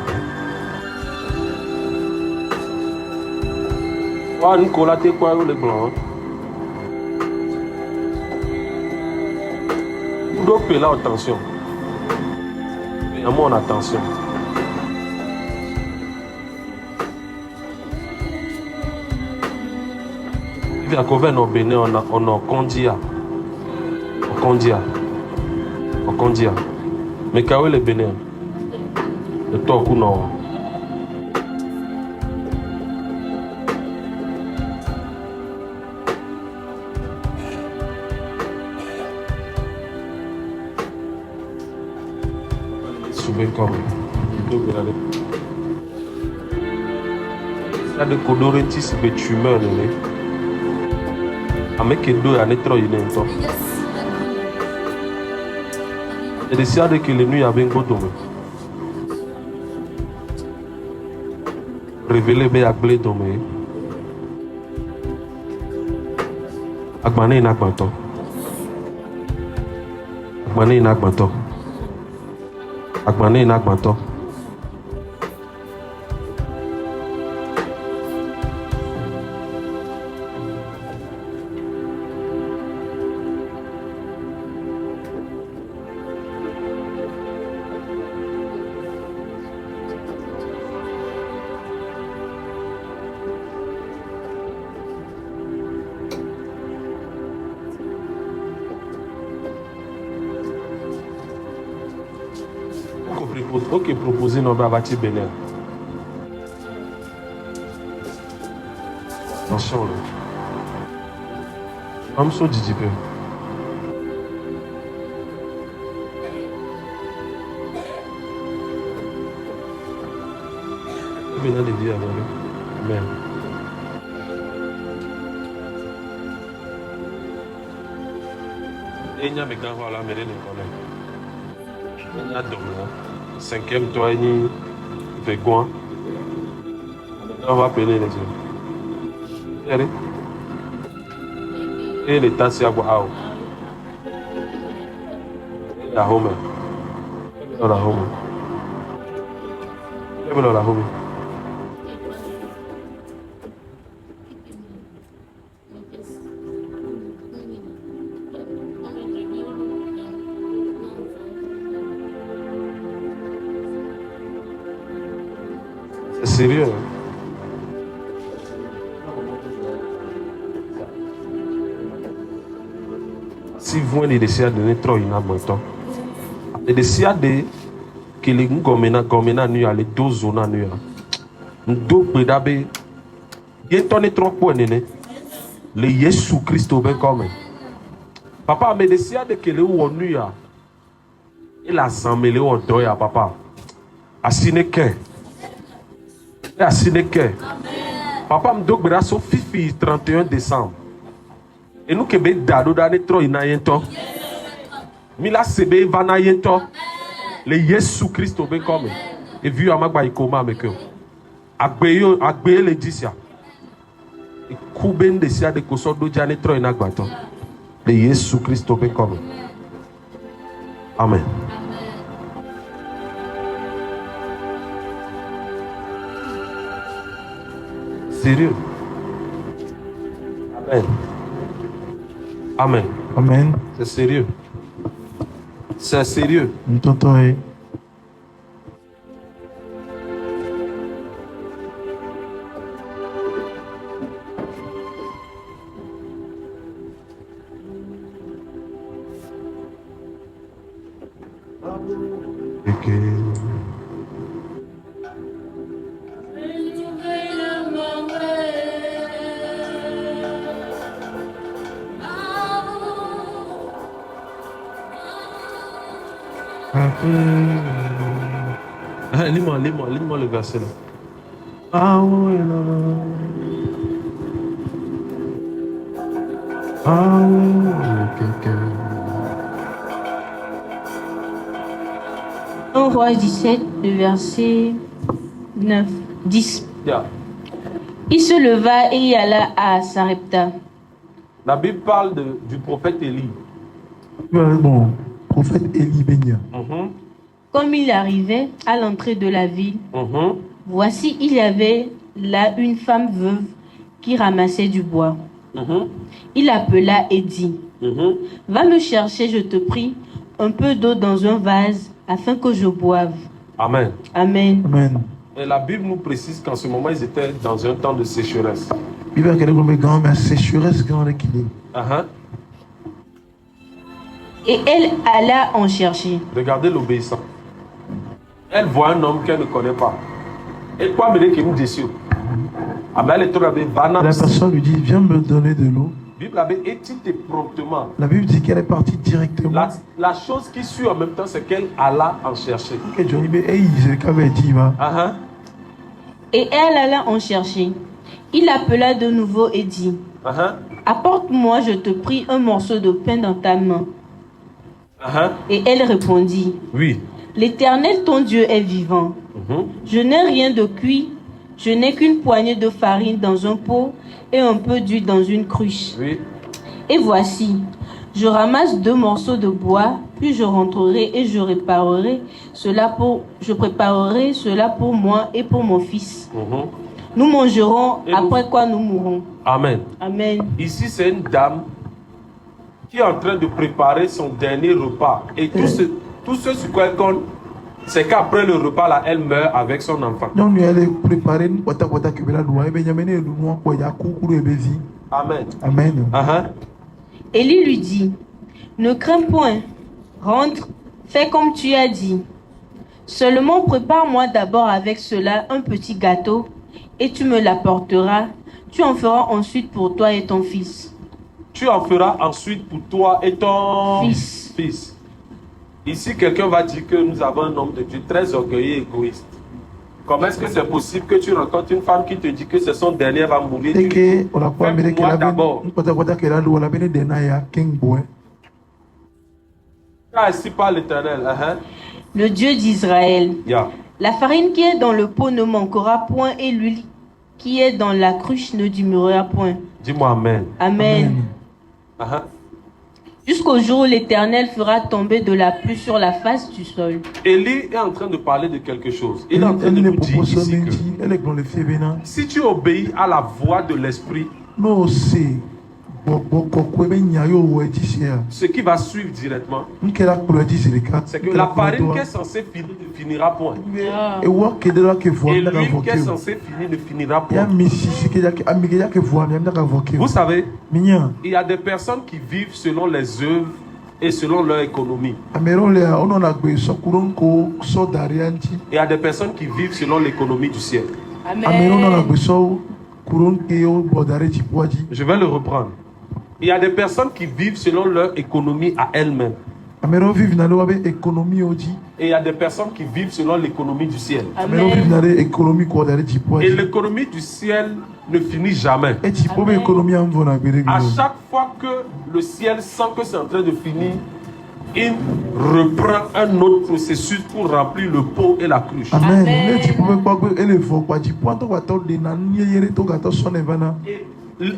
Nicolas, t'es quoi, les blancs? Donc, là, attention. Il y a mon attention. Il y a combien au Bénin, on a Kondia. Mais quand est le Bénin? Le Toku non. Comme ça de codorentis betumeur né avec deux années trop inento et décide que les nuits avaient un goût révélé bien à blé domé agmané inagbanto Agmané inagbanto. Ok, proposer nos bravati Bénin. Attention là. I'm so digipe. Bénin de Dieu avant lui. Amen. Et il y a mes gars voilà, mais les connaît. Il y a dominant. 5e toit ni Végoin. On va appeler les yeux. Et l'état c'est à boire. La home. La home. La home. C'est sérieux. Si vous voulez décider de trop inabontant, et décider de que les gomena nuit les deux zones nuit, deux pédabé, il est trop pour néné, le Jésus Christ au ben comme. Papa me décide de que le ou nuit, il a semblé au doya papa, asine que. Papa me dit que c'est fifi 31 décembre. Et nous qui sommes dado dans trop inayento. Mila sebe vanayento. Le Jésus Christ au ben comme. Et vu à magba ikoma avec eux. Agbeyo le disia. Et kuben de sia de koso do jane trop inagbato. Le Jésus Christ au ben comme. Amen. Sérieux. Amen. Amen. Amen. C'est sérieux. C'est sérieux. Ntontoe. Lis-moi le verset là. Ah oui, là. Ah oui, quelqu'un. Roi 17, le verset 9, 10. Yeah. Il se leva et y alla à Sarepta. La Bible parle du prophète Élie. Bon, prophète Élie Benya. Comme il arrivait à l'entrée de la ville, voici, il y avait là une femme veuve qui ramassait du bois. Il appela et dit, va me chercher, je te prie, un peu d'eau dans un vase afin que je boive. Amen. Amen. Amen. Et la Bible nous précise qu'en ce moment, ils étaient dans un temps de sécheresse. Bible est comme grand, mais sécheresse grande qu'il est. Et elle alla en chercher. Regardez l'obéissant. Elle voit un homme qu'elle ne connaît pas. Et quoi me dit qu'il me déçu? La personne lui dit, viens me donner de l'eau. Promptement. La Bible dit qu'elle est partie directement. La chose qui suit en même temps, c'est qu'elle alla en chercher. Et elle alla en chercher. Il appela de nouveau et dit, apporte-moi, je te prie, un morceau de pain dans ta main. Et elle répondit, oui. L'Éternel, ton Dieu, est vivant. Je n'ai rien de cuit. Je n'ai qu'une poignée de farine dans un pot et un peu d'huile dans une cruche. Oui. Et voici, je ramasse 2 morceaux de bois, puis je rentrerai et je préparerai cela pour moi et pour mon fils. Nous mangerons, et après quoi nous mourrons. Amen. Amen. Ici, c'est une dame qui est en train de préparer son dernier repas. Et tout ce sur quoi elle compte, c'est qu'après le repas, là, elle meurt avec son enfant. Amen. Amen. Élie lui dit, ne crains point, rentre, fais comme tu as dit. Seulement prépare-moi d'abord avec cela un petit gâteau et tu me l'apporteras. Tu en feras ensuite pour toi et ton fils. Tu en feras ensuite pour toi et ton fils. Ici, quelqu'un va dire que nous avons un homme de Dieu très orgueilleux et égoïste. Comment est-ce que c'est possible que tu rencontres une femme qui te dit que c'est son dernier va mourir? Fais pour moi d'abord. Ainsi par l'Éternel. Le Dieu d'Israël. Yeah. La farine qui est dans le pot ne manquera point et l'huile qui est dans la cruche ne diminuera point. Dis-moi Amen. Amen. Jusqu'au jour où l'Éternel fera tomber de la pluie sur la face du sol. Élie est en train de parler de quelque chose. Il est en train de nous dire ici que si tu obéis à la voix de l'Esprit, ce qui va suivre directement, c'est que la farine qui est censée finir ne finira point. Et l'huile qui est censée finir ne finira point. Vous savez, il y a des personnes qui vivent selon les œuvres et selon leur économie. Et il y a des personnes qui vivent selon l'économie du ciel. Amen. Je vais le reprendre. Il y a des personnes qui vivent selon leur économie à elles-mêmes. Et il y a des personnes qui vivent selon l'économie du ciel. Amen. Et l'économie du ciel ne finit jamais. À chaque fois que le ciel sent que c'est en train de finir, il reprend un autre processus pour remplir le pot et la cruche. Amen.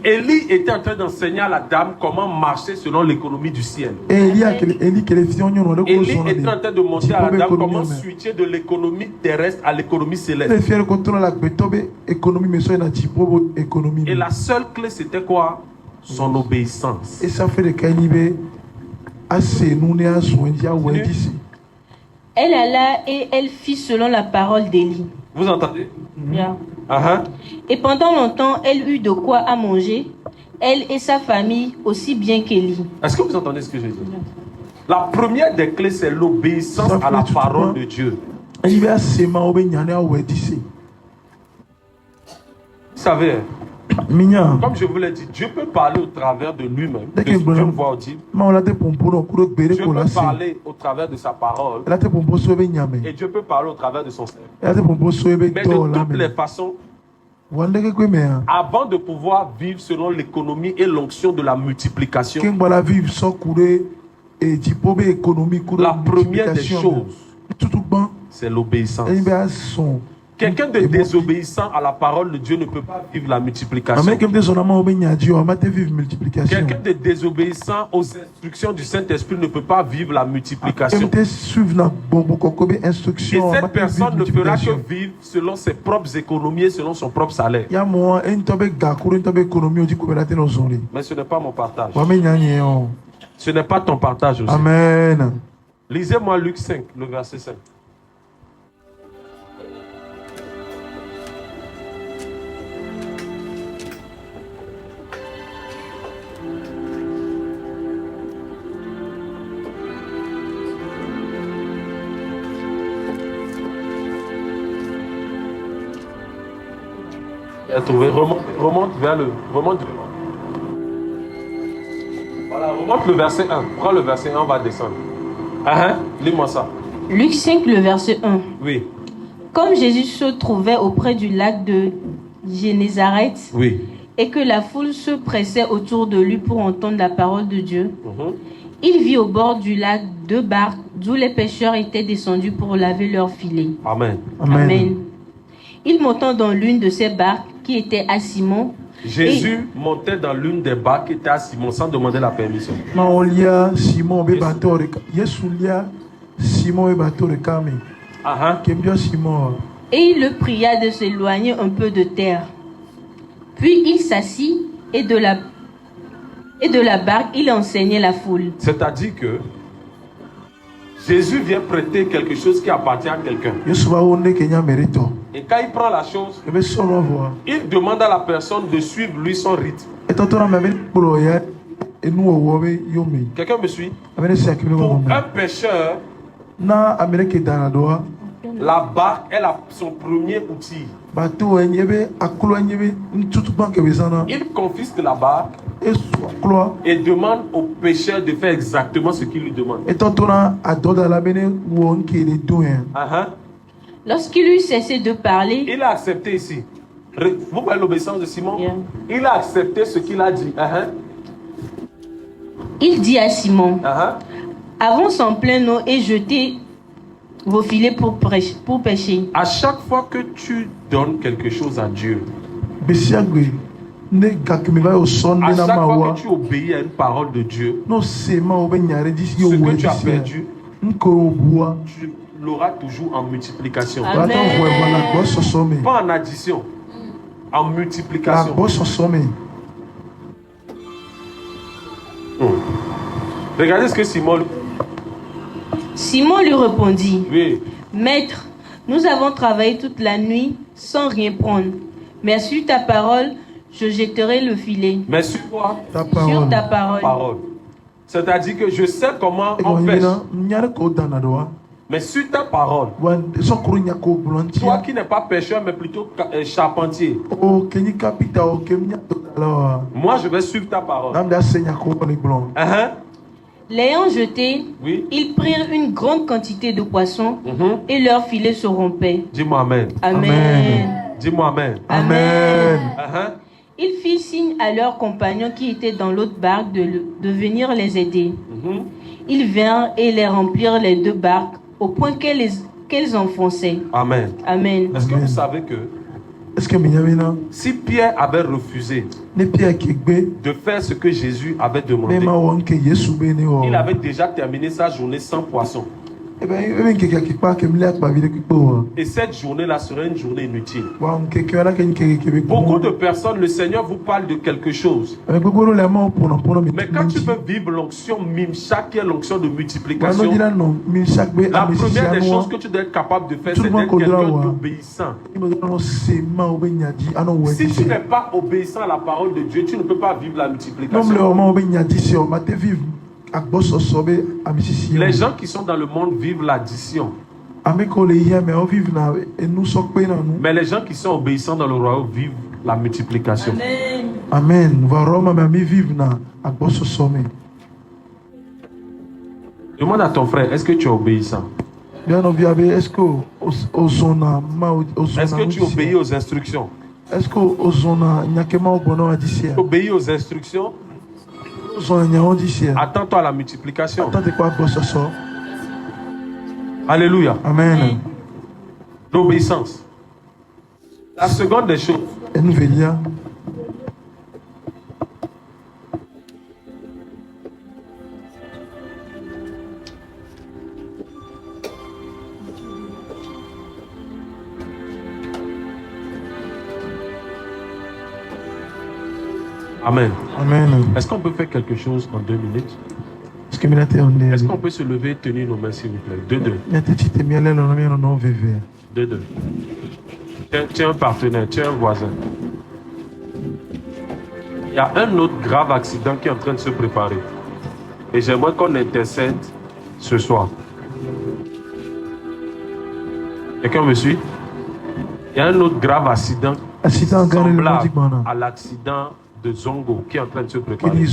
Élie était en train d'enseigner à la dame comment marcher selon l'économie du ciel. Élie était en train de montrer à la dame comment switcher de l'économie terrestre à l'économie céleste. Et la seule clé, c'était quoi? Son obéissance. Elle alla et elle fit selon la parole d'Élie. Vous entendez? Yeah. Et pendant longtemps, elle eut de quoi à manger, elle et sa famille, aussi bien qu'Élie. Est-ce que vous entendez ce que je dis? La première des clés, c'est l'obéissance à la parole de Dieu. Vous savez, comme je vous l'ai dit, Dieu peut parler au travers de lui-même, de Dieu voit audible. Dieu peut parler au travers de sa parole. Et Dieu peut parler au travers de son Seigneur. Mais de toutes les façons, avant de pouvoir vivre selon l'économie et l'onction de la multiplication, la première des choses, c'est l'obéissance. Quelqu'un de désobéissant à la parole de Dieu ne peut pas vivre la multiplication. Quelqu'un de désobéissant aux instructions du Saint-Esprit ne peut pas vivre la multiplication. Et cette personne ne fera que vivre selon ses propres économies et selon son propre salaire. Mais ce n'est pas mon partage. Ce n'est pas ton partage aussi. Amen. Lisez-moi Luc 5, le verset 5. Remonte vers le... Voilà, remonte le verset 1. Prends le verset 1, on va descendre. Lis-moi ça. Luc 5, le verset 1. Oui. Comme Jésus se trouvait auprès du lac de Génézareth, oui, et que la foule se pressait autour de lui pour entendre la parole de Dieu, il vit au bord du lac 2 barques d'où les pêcheurs étaient descendus pour laver leurs filets. Amen. Amen. Il montant dans l'une de ces barques qui était à Simon. Jésus montait dans l'une des barques qui était à Simon sans demander la permission. Et il le pria de s'éloigner un peu de terre. Puis il s'assit et de la barque il enseignait la foule. C'est-à-dire que Jésus vient prêter quelque chose qui appartient à quelqu'un. Et quand il prend la chose, il demande à la personne de suivre lui son rythme. Quelqu'un me suit? Pour un pêcheur, la barque est son premier outil. Il confisque la barque et demande au pêcheur de faire exactement ce qu'il lui demande. Lorsqu'il eut cessé de parler, il a accepté ici. Vous voyez l'obéissance de Simon? Il a accepté ce qu'il a dit. Il dit à Simon, avance en pleine eau et jetez vos filets pour pêcher. À chaque fois que tu donnes quelque chose à Dieu, à chaque fois que tu obéis à une parole de Dieu, ce que tu as perdu, tu l'auras toujours en multiplication. Amen. Pas en addition, en multiplication. Regardez ce que Simon lui répondit, oui. Maître, nous avons travaillé toute la nuit sans rien prendre. Mais sur ta parole, je jetterai le filet. Mais sur quoi? Sur ta parole. C'est-à-dire que je sais comment on pêche. Mais sur ta parole, toi qui n'es pas pêcheur mais plutôt charpentier, moi je vais suivre ta parole. L'ayant jeté, oui, ils prirent une grande quantité de poissons et leurs filets se rompaient. Dis-moi Amen. Amen. Dis-moi Amen. Amen. Ils firent signe à leurs compagnons qui étaient dans l'autre barque de venir les aider. Ils vinrent et les remplirent les 2 barques au point qu'elles enfonçaient. Amen. Amen. Est-ce que vous savez que si Pierre avait refusé de faire ce que Jésus avait demandé, il avait déjà terminé sa journée sans poisson. Et cette journée-là serait une journée inutile. Beaucoup de personnes, le Seigneur vous parle de quelque chose. Mais quand tu veux vivre l'onction Mimshak, qui est l'onction de multiplication, la première des choses que tu dois être capable de faire, c'est d'être quelqu'un d'obéissant. Si tu n'es pas obéissant à la parole de Dieu, tu ne peux pas vivre la multiplication. Les gens qui sont dans le monde vivent l'addition. Mais les gens qui sont obéissants dans le royaume vivent la multiplication. Amen. Demande à ton frère, est-ce que tu es obéissant? Est-ce que tu obéis aux instructions? Tu obéis aux instructions? Attends-toi à la multiplication. Alléluia. Amen. L'obéissance. La seconde des choses. Amen. Amen. Est-ce qu'on peut faire quelque chose en 2 minutes? Est-ce qu'on peut se lever et tenir nos mains, s'il vous plaît? 2-2. 2-2. Tu es un partenaire, tu es un voisin. Il y a un autre grave accident qui est en train de se préparer. Et j'aimerais qu'on intercède ce soir. Quelqu'un me suit? Il y a un autre grave accident semblable à l'accident de Zongo qui est en train de se préparer.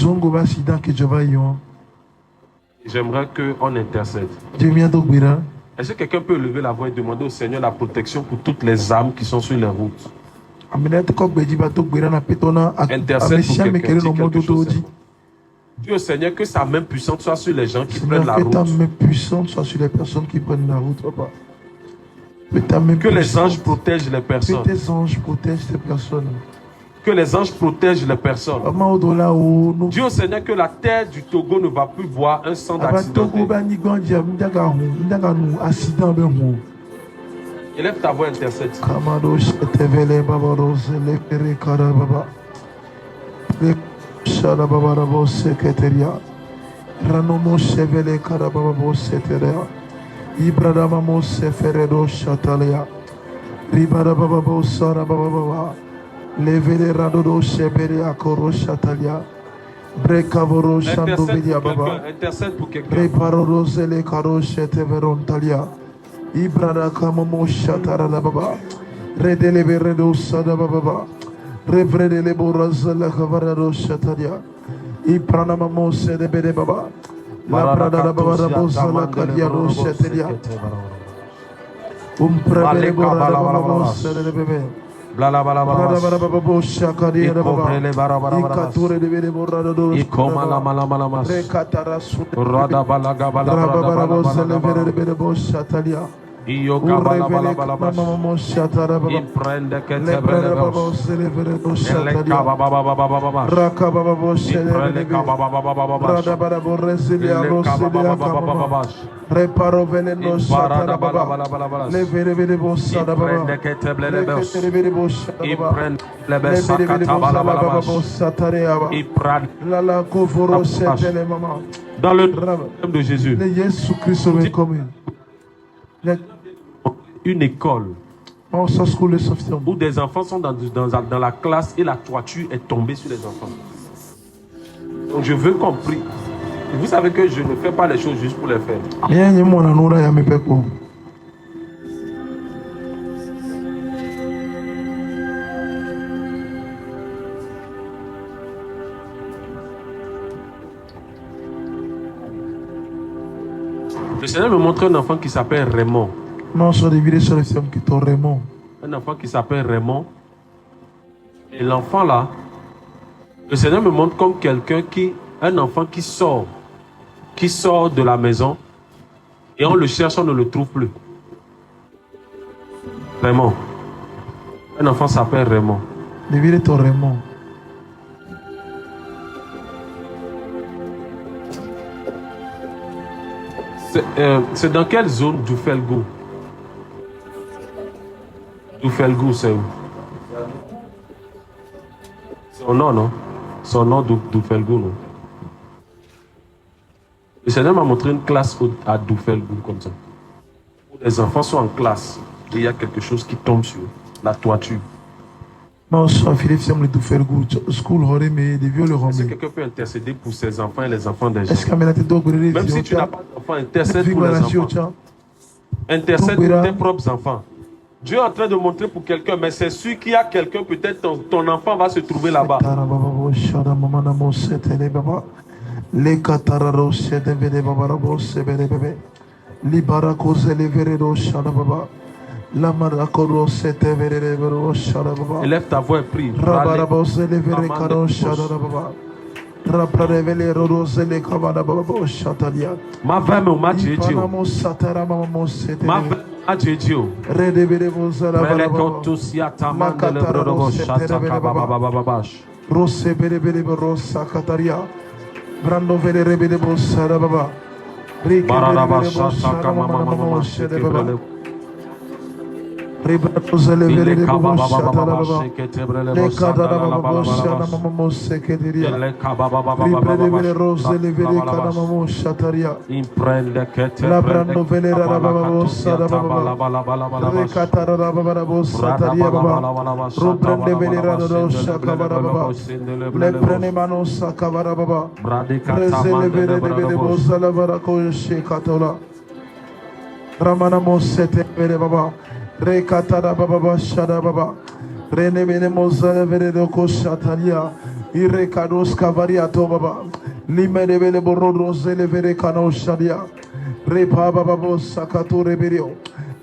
J'aimerais qu'on intercède. Est-ce que quelqu'un peut lever la voix et demander au Seigneur la protection pour toutes les âmes qui sont sur les routes? Intercède pour quelqu'un. Dis au Seigneur que sa main puissante soit sur les gens qui prennent la route. Que les anges protègent les personnes. Que les anges protègent les personnes. Dis au Seigneur que la terre du Togo ne va plus voir un sang d'accident. Élève ta voix, intercède. Levere radodo shebere akoro shatalia brekavoro shandobedia baba preparoro zele karo sheteveron talia ibrada kamamo shatara la baba redele beredo sada baba revredele borazela kavarado shatalia iprana mamo sede bede baba la brada la baba la bozala kadiaro shetelia prevele borada baba sede bebe Blala bala bala bala shakari bala ikature de bere borado do ikoma la mala mala mas rekatara su rada bala gabala bala shatalia iyo gabala bala bala mama shatara baba prende que te brele baba raka baba shele prende baba rada baba boresilia roselia reparo veneno shatara baba levere vere bossada baba prende que te brele i prende le besa katabala bala i prend la kovoro shetele mama dans le nom de Jésus. Le Jésus Christ est commun. Une école où des enfants sont dans la classe et la toiture est tombée sur les enfants. Donc je veux qu'on prie. Vous savez que je ne fais pas les choses juste pour les faire. Le Seigneur me montre un enfant qui s'appelle Raymond. Un enfant qui s'appelle Raymond. Et l'enfant là, le Seigneur me montre comme quelqu'un un enfant qui sort de la maison et on le cherche, on ne le trouve plus. Raymond. Un enfant s'appelle Raymond. C'est dans quelle zone d'Oufelgou? D'Oufelgou, c'est où? Son nom, non? Son nom d'Oufelgou, non? Le Seigneur m'a montré une classe à Doufelgou, comme ça. Où les enfants sont en classe et il y a quelque chose qui tombe sur la toiture. Est-ce que quelqu'un peut intercéder pour ses enfants et les enfants des gens? Même si tu n'as pas d'enfants, intercède pour les enfants. Intercède pour tes propres enfants. Dieu est en train de montrer pour quelqu'un, mais c'est sûr qu'il y a quelqu'un, peut-être ton enfant va se trouver là-bas. Élève ta voix et prie. Raprevele rosele kavana baba shatalia. Ma veme ma jejo. Panamo satara mama sete. Ma veme ma jejo. Redevele bozala Rele baba. kotusia tamandele brodobo shata kabababababash. Rose bere bere rosa kataria. Brando vele rebele bozala baba. Bararaba shata kamamamamama shete brele. Ile kabababababa shekete brele bosanda la balabala. Ile kabababababa rose le vele kana mamo shataria. Imprende kete La brele brando vele baba sada baba. Rekatara baba bossa taria baba. Robrende vele rado shakabara baba. Le prene mano sakabara baba. Rezele vele vele bossa la barako shekatola. Ramana mosete vele baba. Rekatara baba shada baba. Rene mene mozale vele doko shatalia. Irekados kavaria to baba. Limene vele borro zele vele kano shadia. Repa baba sakato reberio.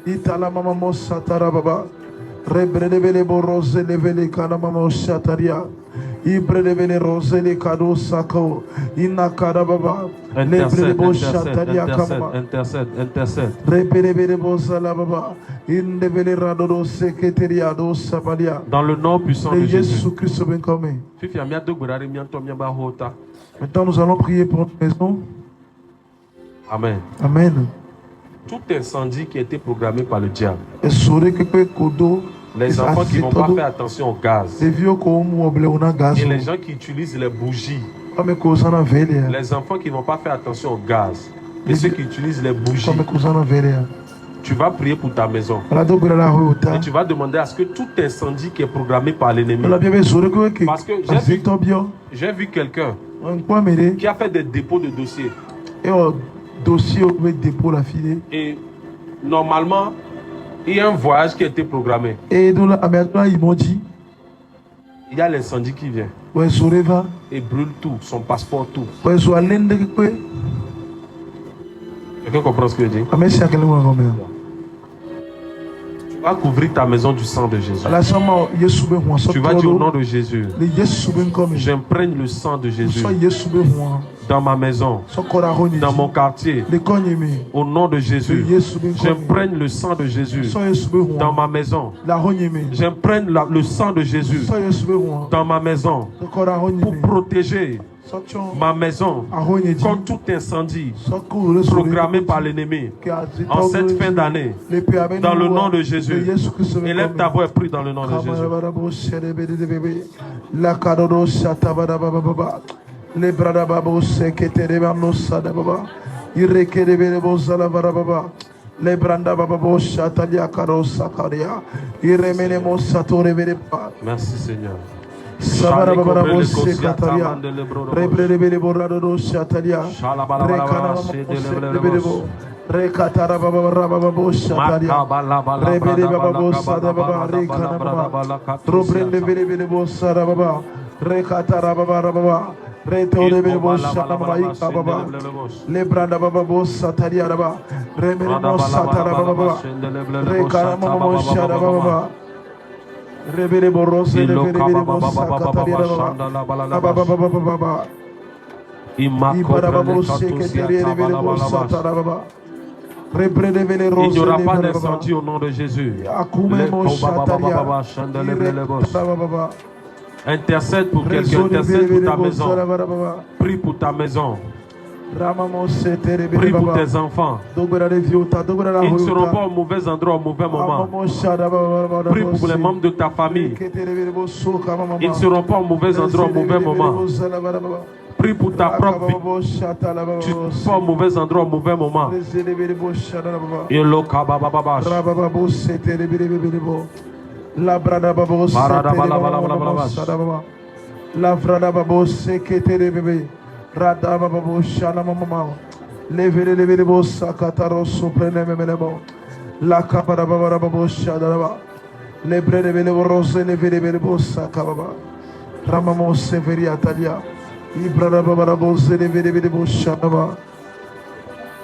Itala mama mosatara baba. Rebrede vele borro zele vele kana mama shataria. Ibrede vele rosele kado sako. Inakara baba. Intercède. Intercède. Dans le nom puissant de Jésus. Maintenant, nous allons prier pour notre maison. Amen. Amen. Tout incendie qui a été programmé par le diable. Les enfants qui ne vont pas faire attention au gaz. Et les gens qui utilisent les bougies. Les enfants qui ne vont pas faire attention au gaz. Et ceux qui utilisent les bougies. Tu vas prier pour ta maison. Et tu vas demander à ce que tout incendie qui est programmé par l'ennemi. Parce que j'ai vu quelqu'un qui a fait des dépôts de dossiers. Et normalement, il y a un voyage qui a été programmé. Il y a l'incendie qui vient. Et brûle tout, son passeport, tout. Quelqu'un comprend ce que je dis? Tu vas couvrir ta maison du sang de Jésus. Tu vas dire au nom de Jésus, j'imprègne le sang de Jésus dans ma maison, dans mon quartier. Au nom de Jésus, j'imprègne le sang de Jésus dans ma maison. J'imprègne le sang de Jésus dans ma maison pour protéger ma maison contre tout incendie programmé par l'ennemi en cette fin d'année. Dans le nom de Jésus. Élève ta voix et prie dans le nom de Jésus. Le brada babo sekete babo sada baba irekede bebo zala baba le branda babo shatalia karo sakaria iremene mo satore bere. Merci Seigneur. Sabara baba sekataria rebrede bele borado shatalia rekana bebo rekatara baba babo shatalia rebede babo sada baba rekana baba robrende bele bo sada baba rekatara baba Reto de bebo shalama ika baba lebranda baba bo sataria baba remene mo satara baba rekara mama shara baba rebere borose rebere bo sataria baba baba ibara babo sekete rebere bo satara baba rebrede vele rose. Il n'y aura pas d'incendie au nom de Jésus. Akume mo sataria baba. Intercède pour quelqu'un, intercède pour ta maison. Prie pour ta maison. Prie pour tes enfants. Ils ne seront pas au mauvais endroit, au mauvais moment. Prie pour les membres de ta famille. Ils ne seront pas au mauvais endroit, au mauvais moment. Prie pour ta propre vie. Tu ne seras pas au mauvais endroit, au mauvais moment. La brada babo la brada babo sekete bébé rada babo shala mama levele bo sakataro soprene memelo la capara babo shada le brede bele rose levele bo sakaba ramamo severi atalia ibrada babo levele bo shada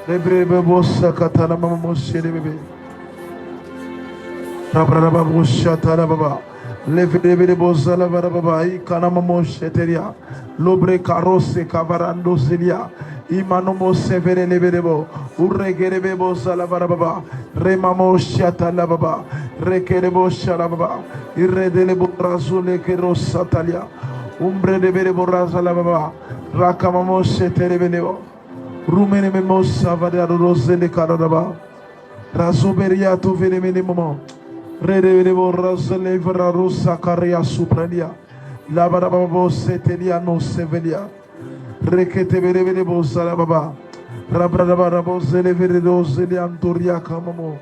le brede bo sakatana mama shede bébé Rabraba shatara baba Levedebede bozala barababa ikanamamo sheteria. Lobre karose kavarando zelia. Imanomo severe lebedebo. Urregerebe bozala barababa. Remamo shatala baba. Rekerebo shalababa. Irredelebo razule kerosatalia. Umbre de bedebo razala baba. Rakamamo sheterebelebo. Rumene memo savada rosele karadaba. Razoberia tu venemene moment. Redevebo razele vera rosa caria supralia. La barababo setelia no sevelia. Rekete berebebo salababa. Rabrabarabo zeleveredo zeliantoria kamamo.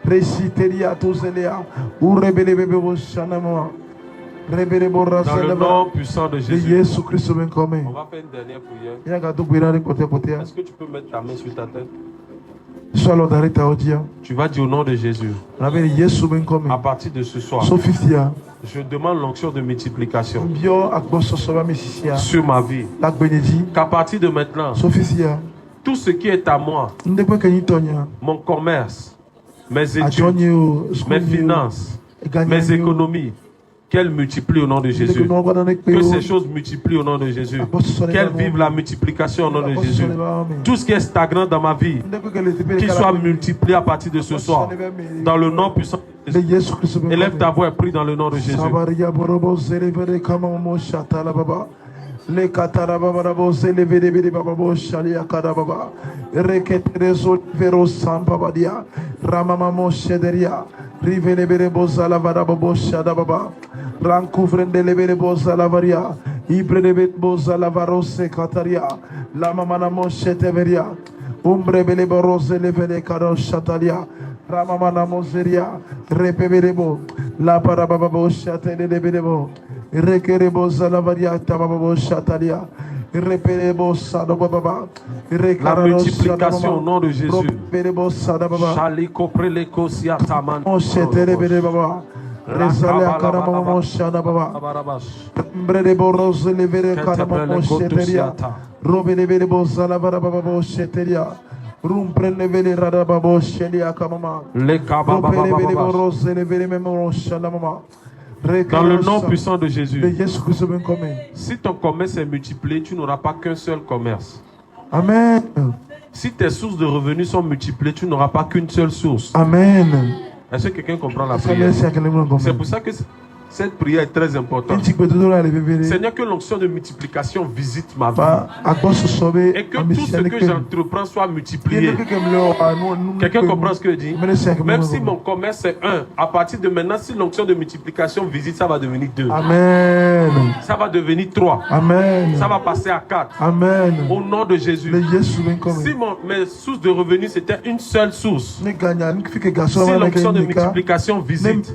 Resiteria tu zelia. Urebelebebo shanamo. Dans le nom puissant de Jésus. On va faire une dernière prière. Est-ce que tu peux mettre ta main sur ta tête? Tu vas dire au nom de Jésus. À partir de ce soir, je demande l'onction de multiplication sur ma vie. Qu'à partir de maintenant, tout ce qui est à moi, mon commerce, mes études, mes finances, mes économies, qu'elles multiplient au nom de Jésus. Que ces choses multiplient au nom de Jésus. Qu'elles vivent la multiplication au nom de Jésus. Tout ce qui est stagnant dans ma vie, qu'il soit multiplié à partir de ce soir. Dans le nom puissant de Jésus. Élève ta voix et prie dans le nom de Jésus. Le katarababa zelevede baba shalia karababa reketerezo vero sampabadia ramamamo shederia rivelebere bozala varababo shadababa rancouvrendelebere bozala varia ibrede bozala varose kataria la mamanamo sheteveria umbrebele borose levede karo shatalia ramamanamo zeria repebelebo la parababo shatelebelebo Rekerebo salavaria tababo shatalia. Reperebo sadababa. La multiplication au nom de Jésus. Chaliko preleko siataman. On sheterebele baba. Rezalia karamamo shadababa. Mbrebo rose levere karamamo sheteria. Robelebebo salavara babo sheteria. Rumprelevele radababo shelia kamama. Le kababa rose levere memo shalamama. Dans le nom puissant de Jésus. Si ton commerce est multiplié, tu n'auras pas qu'un seul commerce. Amen. Si tes sources de revenus sont multipliées, tu n'auras pas qu'une seule source. Amen. Est-ce que quelqu'un comprend la prière? C'est pour ça que cette prière est très importante. Seigneur, que l'onction de multiplication visite ma vie. Et que tout ce que j'entreprends soit multiplié. Quelqu'un comprend ce que je dis? Même si mon commerce est 1, à partir de maintenant, si l'onction de multiplication visite, ça va devenir 2. Amen. Ça va devenir 3. Amen. Ça va passer à 4. Amen. Au nom de Jésus. Si mes sources de revenus c'était une seule source, si l'onction de multiplication visite,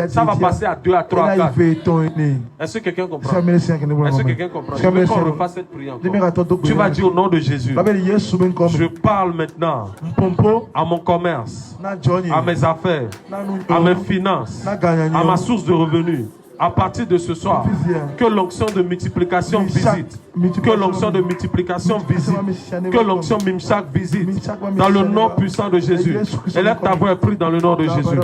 ça va passer à 2, à 3, à 4. Est-ce que quelqu'un comprend? Est-ce que quelqu'un comprend? Je veux qu'on refasse cette prière encore. Tu vas dire au nom de Jésus. Je parle maintenant à mon commerce, à mes affaires, à mes finances, à ma source de revenus. À partir de ce soir, que l'onction de multiplication visite. Que l'onction de multiplication visite. Que l'onction Mimshak visite. Dans le nom puissant de Jésus. Élève ta voix et prie dans le nom de Jésus.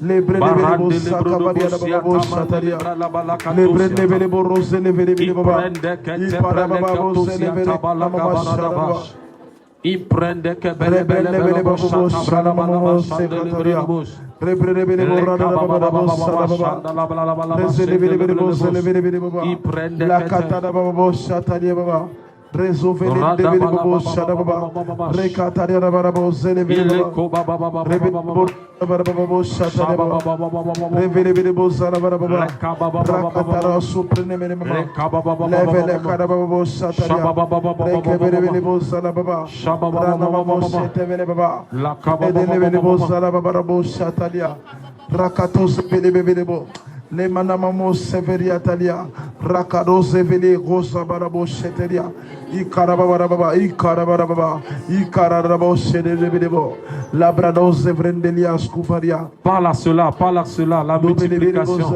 Les brennebelebo sakabadia bababo shataria. Les brennebelebo rose levelebelebo baba. Iparababo selebelebo shataria. Iprende que belebelebo shataria. Rebelebelebo radababo shataria. Rezelebelebo selebelebo baba. La katada bababo shataria baba. Résolvez les débats Shadababa, Rekataria Barabo Zeleville, Rebabo Shatababa, Revelebo Zalabarababa, Rakatara Supreme, Levele Karababo Shataria, Rekevelebo Zalababa, Shababamo Sheteveleba, Edelebo Zalabarabo Shataria, Rakatos Pelebelebo. Les manamamos severia talia, rakados eveli rosa barabo sheteria, ikarabarababa, ikarabarababa, ikararabo shedebedebo, labrados evrendelia scufaria. Parle à cela, la multiplication.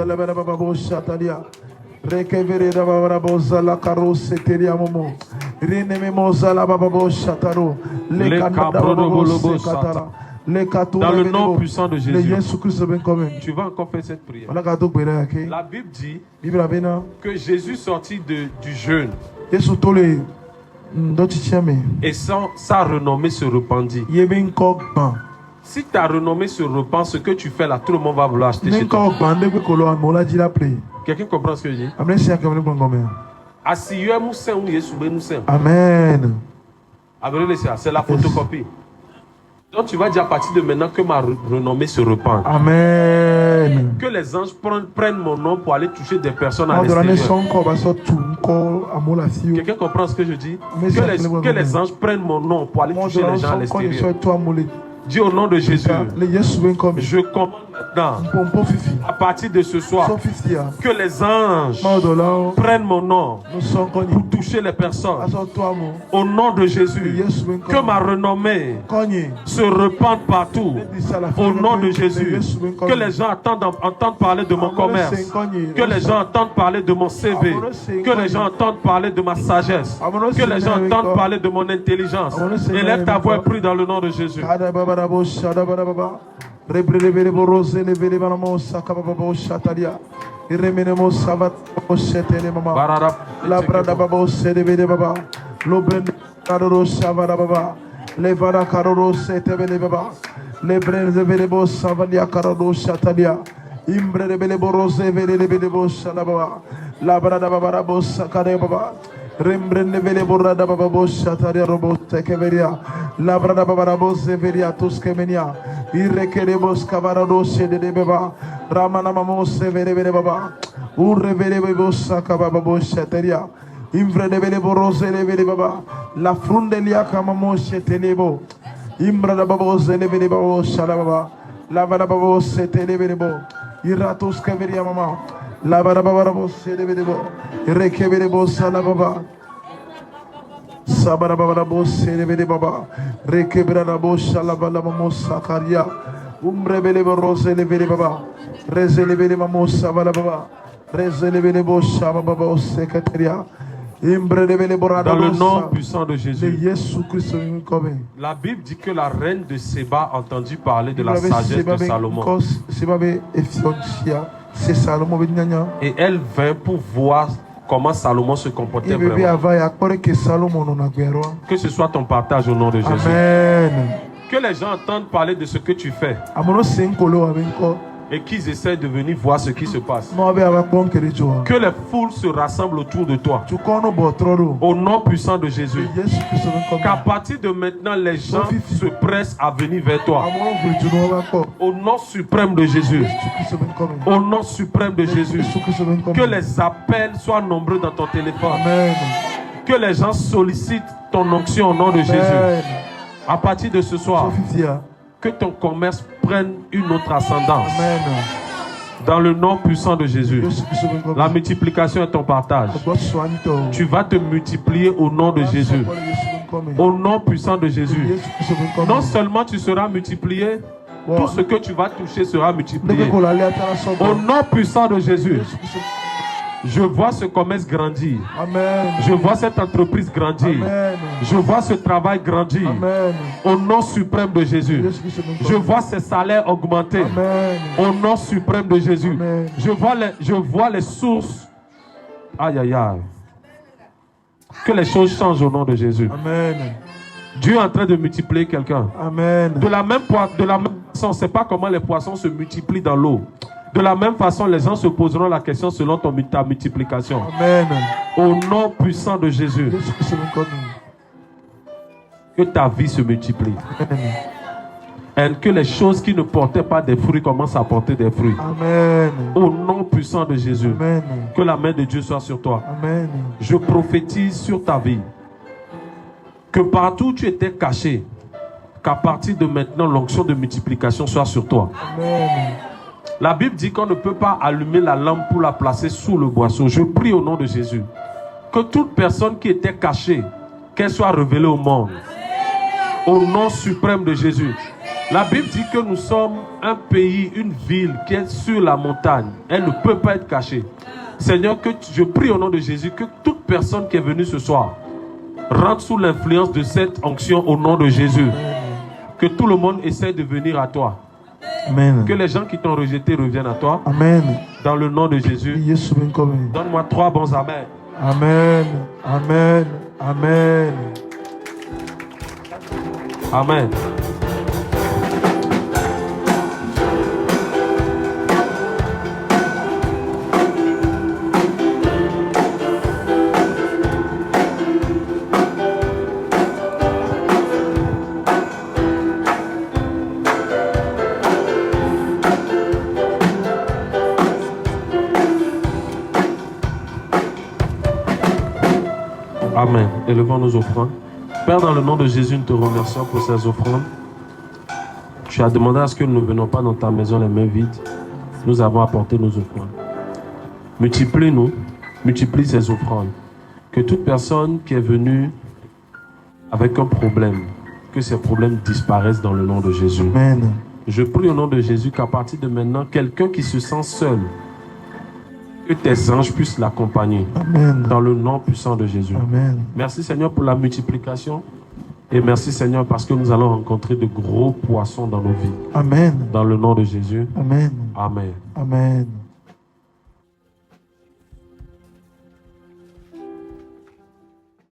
Rekevere da babara boza la carrosse teria momo. Rineme moza la bababo shataro. Le Cabrodobolobo katara. Dans le nom puissant de Jésus, tu vas encore faire cette prière. La Bible dit que Jésus sortit du jeûne et sa renommée se répandit. Si ta renommée se répand, ce que tu fais là, tout le monde va vouloir acheter chez toi. Quelqu'un comprend ce que je dis? Amen. C'est la photocopie. Donc tu vas dire à partir de maintenant que ma renommée se répand. Amen. Que les anges prennent mon nom pour aller toucher des personnes à l'extérieur. Quelqu'un comprend ce que je dis? Que les anges prennent mon nom pour aller toucher les gens à l'extérieur. Dis au nom de Jésus, je commande maintenant, à partir de ce soir, que les anges prennent mon nom pour toucher les personnes. Au nom de Jésus, que ma renommée se répande partout. Au nom de Jésus, que les gens entendent parler de mon commerce, que les gens entendent parler de mon CV, que les gens entendent parler de ma sagesse, que les gens entendent parler de mon intelligence. Élève ta voix et prie dans le nom de Jésus. Rembrende vele borada baba bosha taria robote keveria labrada baba bose veria tuskemenia irrekere bos kavara doshe de beba ramana mamose vere vere baba urre vere bosa kavaba bosha taria imvrede vele borose vele baba la frundelia kama moshe telebo imbrada baba bose vele baba shala baba lavara baba bose televere bo iratus keveria mama la barabara sede vedebo rekebebo sala baba sabara baba sede vede baba rekebra baba sala baba mosa karia umbre bele rose le vede baba rezele vede mosa baba baba rezele vede bosa baba secrétaire. Dans le nom puissant de Jésus. La Bible dit que la reine de Séba a entendu parler de la sagesse de Salomon. Et elle vint pour voir comment Salomon se comportait vraiment. Que ce soit ton partage au nom de Jésus. Amen. Que les gens entendent parler de ce que tu fais. Et qu'ils essaient de venir voir ce qui se passe. Que les foules se rassemblent autour de toi. Au nom puissant de Jésus. Qu'à partir de maintenant, les gens se pressent à venir vers toi. Au nom suprême de Jésus. Au nom suprême de Jésus. Que les appels soient nombreux dans ton téléphone. Que les gens sollicitent ton onction au nom de Jésus. À partir de ce soir, que ton commerce prenne une autre ascendance. Amen. Dans le nom puissant de Jésus. La multiplication est ton partage. Tu vas te multiplier au nom de Jésus. Au nom puissant de Jésus. Non seulement tu seras multiplié, tout ce que tu vas toucher sera multiplié. Au nom puissant de Jésus. Je vois ce commerce grandir. Amen. Je vois cette entreprise grandir. Amen. Je vois ce travail grandir. Amen. Au nom suprême de Jésus. Je vois ces salaires augmenter. Amen. Au nom suprême de Jésus. Amen. Je vois les sources. Aïe, aïe, aïe. Que les choses changent au nom de Jésus. Amen. Dieu est en train de multiplier quelqu'un. Amen. De la même façon, on ne sait pas comment les poissons se multiplient dans l'eau. De la même façon, les gens se poseront la question selon ta multiplication. Amen. Au nom puissant de Jésus. Que ta vie se multiplie. Amen. Et que les choses qui ne portaient pas des fruits commencent à porter des fruits. Amen. Au nom puissant de Jésus. Amen. Que la main de Dieu soit sur toi. Amen. Je prophétise sur ta vie. Que partout où tu étais caché, qu'à partir de maintenant, l'onction de multiplication soit sur toi. Amen. La Bible dit qu'on ne peut pas allumer la lampe pour la placer sous le boisseau. Je prie au nom de Jésus. Que toute personne qui était cachée, qu'elle soit révélée au monde. Au nom suprême de Jésus. La Bible dit que nous sommes un pays, une ville qui est sur la montagne. Elle ne peut pas être cachée. Seigneur, je prie au nom de Jésus que toute personne qui est venue ce soir rentre sous l'influence de cette onction au nom de Jésus. Que tout le monde essaie de venir à toi. Amen. Que les gens qui t'ont rejeté reviennent à toi. Amen. Dans le nom de Jésus. Donne-moi 3 bons amen. Amen. Amen. Amen. Amen. Amen. Élevons nos offrandes. Père, dans le nom de Jésus, nous te remercions pour ces offrandes. Tu as demandé à ce que nous ne venons pas dans ta maison les mains vides. Nous avons apporté nos offrandes. Multiplie-nous, multiplie ces offrandes. Que toute personne qui est venue avec un problème, que ces problèmes disparaissent dans le nom de Jésus. Amen. Je prie au nom de Jésus qu'à partir de maintenant, quelqu'un qui se sent seul, que tes anges puissent l'accompagner. Amen. Dans le nom puissant de Jésus. Amen. Merci Seigneur pour la multiplication. Et merci Seigneur parce que nous allons rencontrer de gros poissons dans nos vies. Amen. Dans le nom de Jésus. Amen. Amen. Amen.